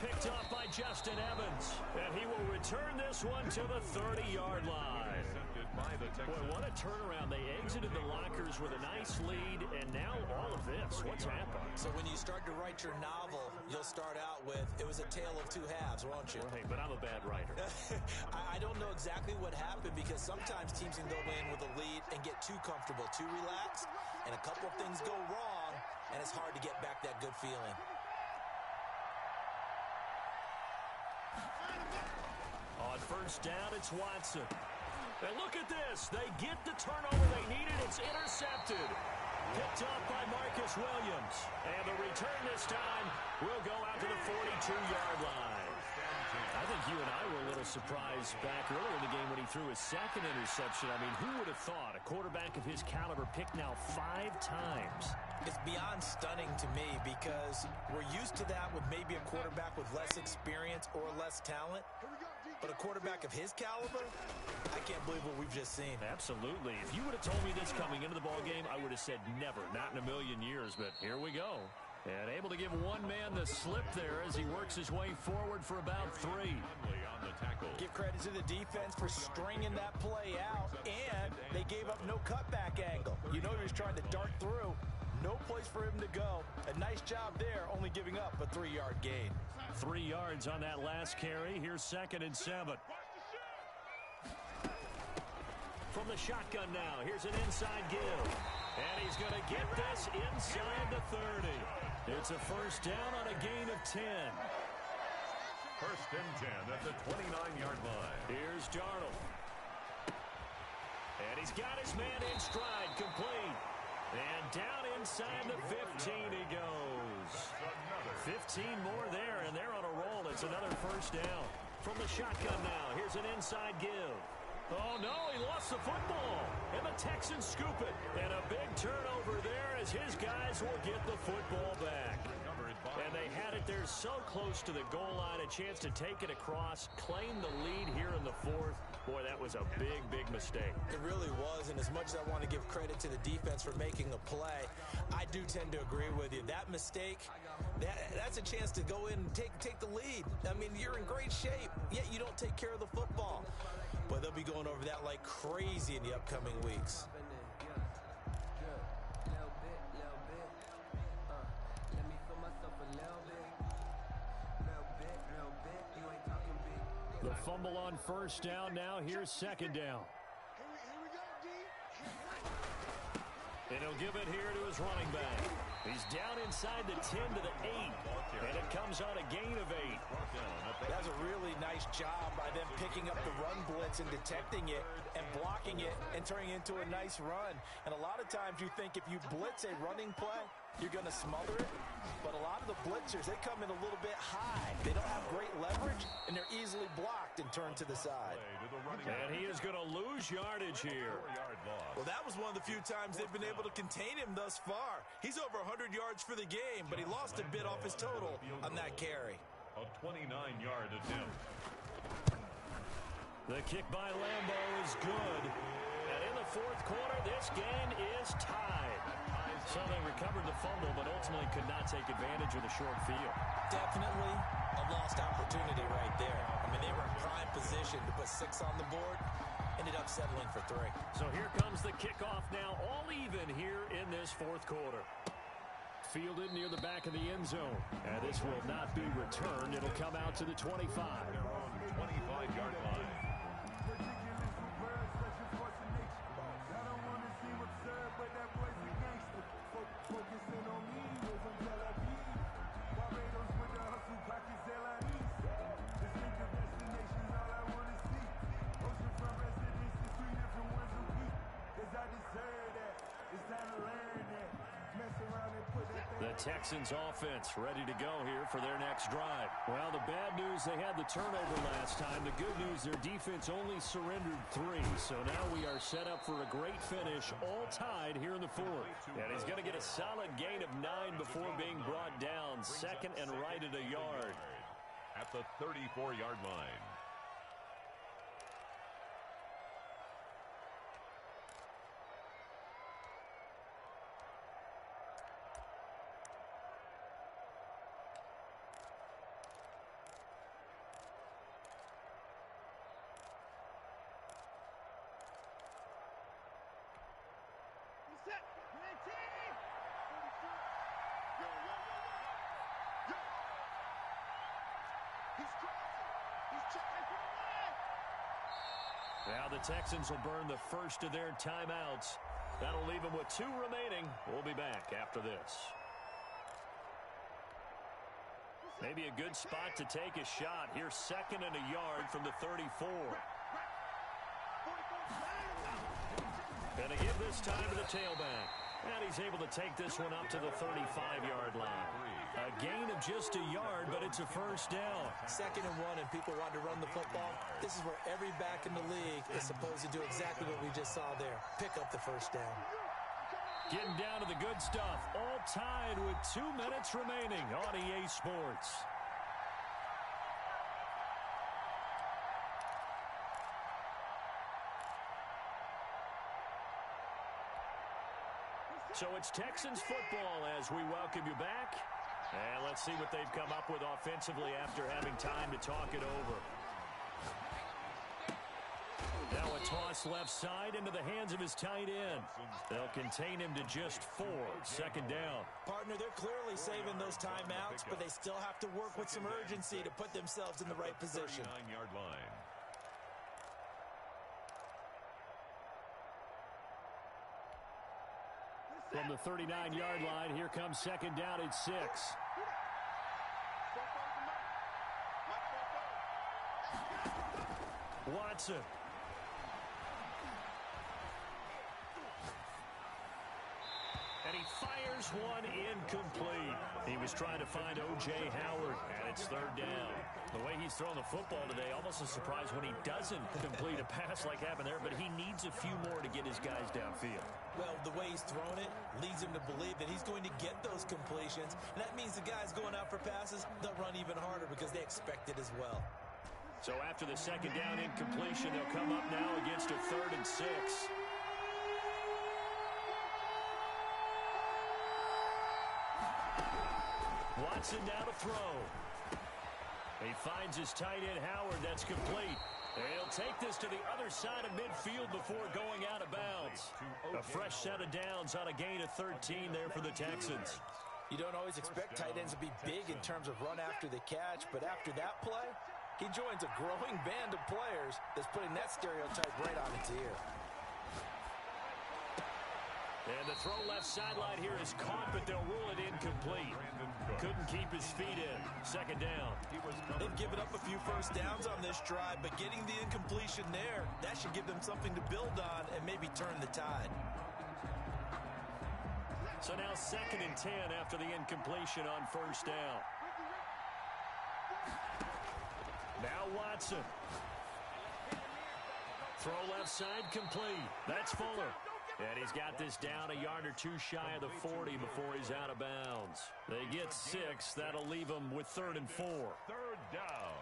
Picked off by Justin Evans. And he will return this one to the 30-yard line. Boy, what a turnaround. They exited the lockers with a nice lead, and now all of this. What's happened? So when you start to write your novel, you'll start out with, it was a tale of 2 halves, won't you? Right, but I'm a bad writer. I don't know exactly what happened because sometimes teams can go in with a lead and get too comfortable, too relaxed, and a couple of things go wrong, and it's hard to get back that good feeling. On first down, it's Watson. And look at this. They get the turnover they needed. It's intercepted. Picked off by Marcus Williams. And the return this time will go out to the 42-yard line. I think you and I were a little surprised back earlier in the game when he threw his second interception. I mean, who would have thought a quarterback of his caliber picked now 5 times? It's beyond stunning to me because we're used to that with maybe a quarterback with less experience or less talent. But a quarterback of his caliber, I can't believe what we've just seen. Absolutely. If you would have told me this coming into the ballgame, I would have said never, not in a million years. But here we go. And able to give one man the slip there as he works his way forward for about 3. Give credit to the defense for stringing that play out, and they gave up no cutback angle. You know he was trying to dart through. No place for him to go. A nice job there, only giving up a 3-yard gain. 3 yards on that last carry. Here's 2nd and 7. From the shotgun now, here's an inside give. And he's going to get this inside the 30. It's a first down on a gain of 10. First and 10 at the 29-yard line. Here's Darnold. And he's got his man in stride, complete. And down inside the 15 he goes. 15 more there, and they're on a roll. It's another first down. From the shotgun now, here's an inside give. Oh, no, he lost the football. And the Texans scoop it. And a big turnover there as his guys will get the football back. And they had it there so close to the goal line, a chance to take it across, claim the lead here in the 4th. Boy, that was a big, big mistake. It really was, and as much as I want to give credit to the defense for making a play, I do tend to agree with you. That mistake, that's a chance to go in and take the lead. I mean, you're in great shape, yet you don't take care of the football. But they'll be going over that like crazy in the upcoming weeks. The fumble on first down now. Here's 2nd down. And he'll give it here to his running back. He's down inside the 10 to the 8. And it comes on a gain of 8. That's a really nice job by them picking up the run blitz and detecting it and blocking it and turning it into a nice run. And a lot of times you think if you blitz a running play, you're going to smother it. But a lot of the blitzers, they come in a little bit high. They don't have great leverage, and they're easily blocked and turned to the side. And he is going to lose yardage here. Well, that was one of the few times they've been able to contain him thus far. He's over 100 yards for the game, but he lost a bit off his total on that carry. A 29-yard attempt. The kick by Lambo is good. And in the 4th quarter, this game is tied. So they recovered the fumble, but ultimately could not take advantage of the short field. Definitely a lost opportunity right there. I mean, they were in prime position to put 6 on the board. Ended up settling for 3. So here comes the kickoff now, all even here in this 4th quarter. Fielded near the back of the end zone. And this will not be returned. It'll come out to the 25. 25-yard line. The Texans offense ready to go here for their next drive. Well, the bad news, they had the turnover last time. The good news, their defense only surrendered 3. So now we are set up for a great finish, all tied here in the 4th. And he's going to get a solid gain of 9 before being brought down. 2nd and right at a yard. At the 34-yard line. Now the Texans will burn the first of their timeouts. That'll leave them with 2 remaining. We'll be back after this. Maybe a good spot to take a shot. Here's 2nd and a yard from the 34. Gonna give this time to the tailback. And he's able to take this one up to the 35-yard line. A gain of just a yard, but it's a first down. 2nd and 1, and people want to run the football. This is where every back in the league is supposed to do exactly what we just saw there. Pick up the first down. Getting down to the good stuff. All tied with 2 minutes remaining on EA Sports. So it's Texans football as we welcome you back. And let's see what they've come up with offensively after having time to talk it over. Now a toss left side into the hands of his tight end. They'll contain him to just 4. 2nd down. Partner, they're clearly saving those timeouts, but they still have to work with some urgency to put themselves in the right position. 39-yard line. From the 39-yard line, here comes 2nd down at 6. Watson. And he fires one incomplete. He was trying to find O.J. Howard, and it's 3rd down. The way he's thrown the football today, almost a surprise when he doesn't complete a pass like happened there, but he needs a few more to get his guys downfield. Well, the way he's thrown it leads him to believe that he's going to get those completions. And that means the guys going out for passes, they'll run even harder because they expect it as well. So after the 2nd down incompletion, they'll come up now against a 3rd and 6. Watson now to throw. He finds his tight end Howard. That's complete. He'll take this to the other side of midfield before going out of bounds. A fresh set of downs on a gain of 13 there for the Texans. You don't always expect tight ends to be big in terms of run after the catch, but after that play, he joins a growing band of players that's putting that stereotype right on its ear. And the throw left sideline here is caught, but they'll rule it incomplete. Couldn't keep his feet in. 2nd down. They've given up a few first downs on this drive, but getting the incompletion there, that should give them something to build on and maybe turn the tide. So now 2nd and 10 after the incompletion on 1st down. Now Watson. Throw left side complete. That's Fuller. And he's got this down a yard or 2 shy of the 40 before he's out of bounds. They get 6. That'll leave them with 3rd and 4. 3rd down.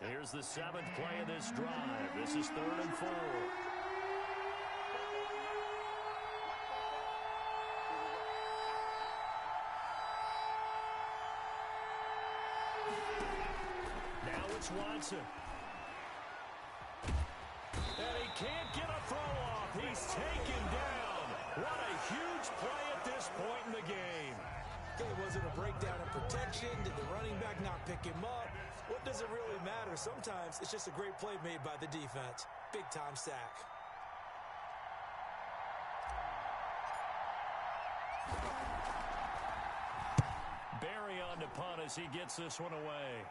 Here's the 7th play of this drive. This is 3rd and 4. Watson. And he can't get a throw off. He's taken down. What a huge play at this point in the game. Okay, was it a breakdown in protection? Did the running back not pick him up? What does it really matter? Sometimes it's just a great play made by the defense. Big-time sack. Barry on to punt as he gets this one away.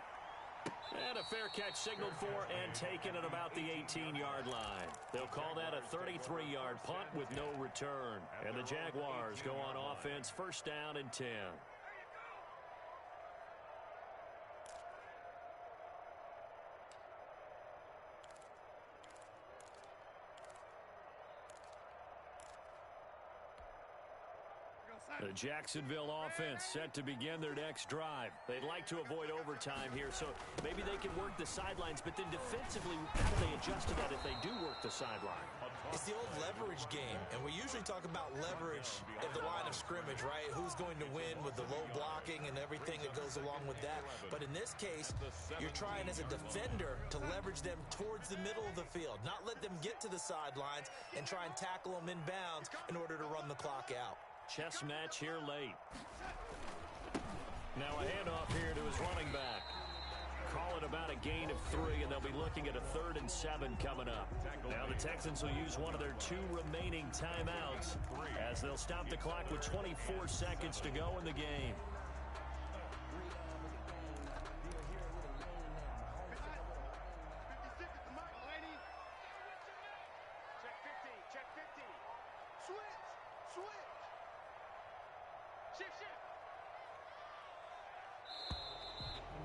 And a fair catch signaled for and taken at about the 18-yard line. They'll call that a 33-yard punt with no return. And the Jaguars go on offense, 1st down and 10. The Jacksonville offense set to begin their next drive. They'd like to avoid overtime here, so maybe they can work the sidelines, but then defensively, how do they adjust to that if they do work the sideline? It's the old leverage game, and we usually talk about leverage at the line of scrimmage, right? Who's going to win with the low blocking and everything that goes along with that. But in this case, you're trying as a defender to leverage them towards the middle of the field, not let them get to the sidelines and try and tackle them in bounds in order to run the clock out. Chess match here late. Now a handoff here to his running back. call it about a gain of 3, and they'll be looking at a 3rd and 7 coming up. Now the Texans will use one of their 2 remaining timeouts as they'll stop the clock with 24 seconds to go in the game.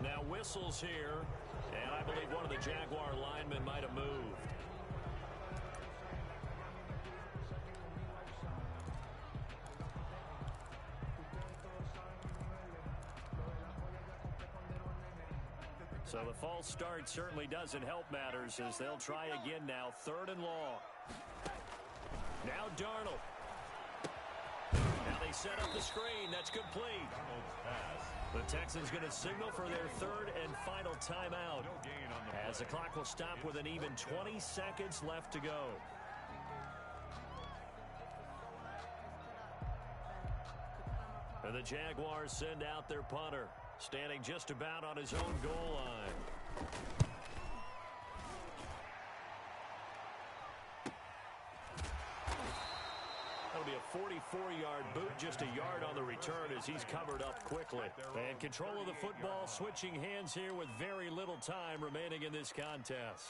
Now whistles here, and I believe one of the Jaguar linemen might have moved. So the false start certainly doesn't help matters as they'll try again now. 3rd and long. Now Darnold. Now they set up the screen. That's complete. The Texans going to signal for their 3rd and final timeout as the clock will stop with an even 20 seconds left to go. And the Jaguars send out their punter, standing just about on his own goal line. That'll be a 44-yard boot, just a yard on the return as he's covered up quickly. And control of the football switching hands here with very little time remaining in this contest.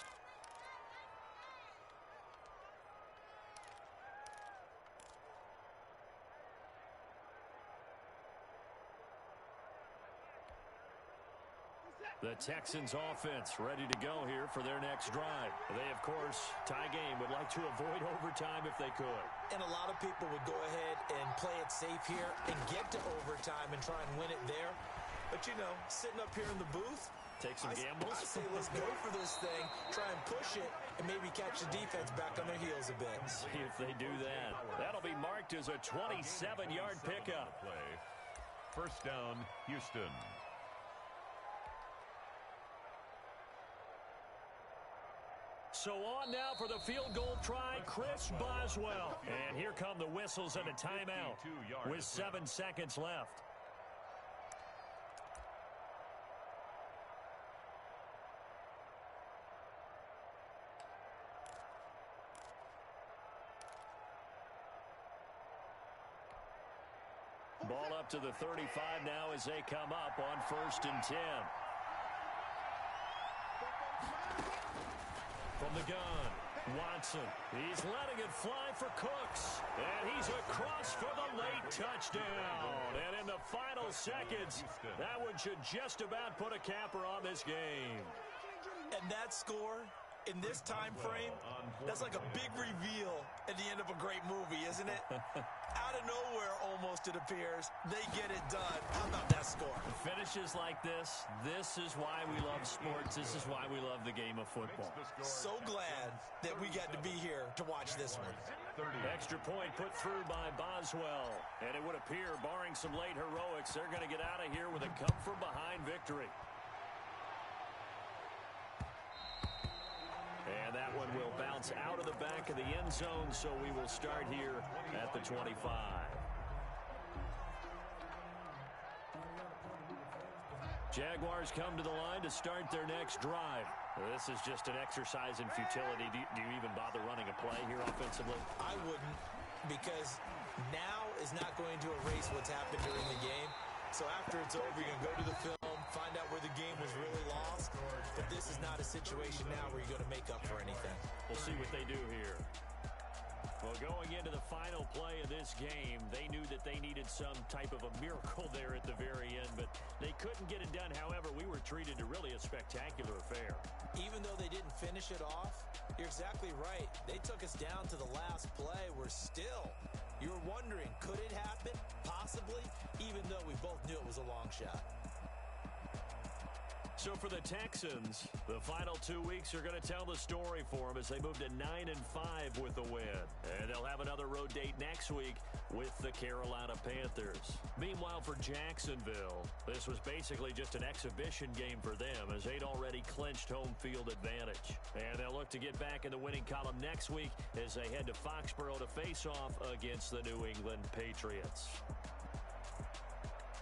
The Texans offense ready to go here for their next drive. They, of course, tie game, would like to avoid overtime if they could. And a lot of people would go ahead and play it safe here and get to overtime and try and win it there. But, you know, sitting up here in the booth, take some gambles. I say let's go for this thing, try and push it, and maybe catch the defense back on their heels a bit. See if they do that. That'll be marked as a 27-yard pickup. First down, Houston. So on now for the field goal try, Chris Boswell. And here come the whistles and a timeout with 7 seconds left. Ball up to the 35 now as they come up on 1st and 10. From the gun, Watson. He's letting it fly for Cooks. And he's across for the late touchdown. And in the final seconds, that one should just about put a capper on this game. And that score in this time frame, that's like a big reveal at the end of a great movie, isn't it? Out of nowhere, almost, it appears, they get it done. How about that score? Finishes like this is why we love sports. This is why we love the game of football. So glad that we got to be here to watch this one. Extra point put through by Boswell. And it would appear, barring some late heroics, they're going to get out of here with a come-from-behind victory. And that one will bounce out of the back of the end zone, so we will start here at the 25. Jaguars come to the line to start their next drive. This is just an exercise in futility. Do you even bother running a play here offensively? I wouldn't, because now is not going to erase what's happened during the game. So after it's over, you're going to go to the film, find out where the game was really lost. But this is not a situation now where you're going to make up for anything. We'll see what they do here. Well, going into the final play of this game, they knew that they needed some type of a miracle there at the very end, but they couldn't get it done. However, we were treated to really a spectacular affair. Even though they didn't finish it off, you're exactly right. They took us down to the last play. We're still, you were wondering, could it happen? Possibly, even though we both knew it was a long shot. So for the Texans, the final 2 weeks are going to tell the story for them as they move to 9-5 with a win. And they'll have another road date next week with the Carolina Panthers. Meanwhile, for Jacksonville, this was basically just an exhibition game for them as they'd already clinched home field advantage. And they'll look to get back in the winning column next week as they head to Foxborough to face off against the New England Patriots.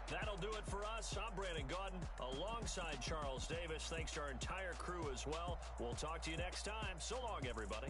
That'll do it for us. I'm Brandon Gaudin alongside Charles Davis. Thanks to our entire crew as well. We'll talk to you next time. So long, everybody.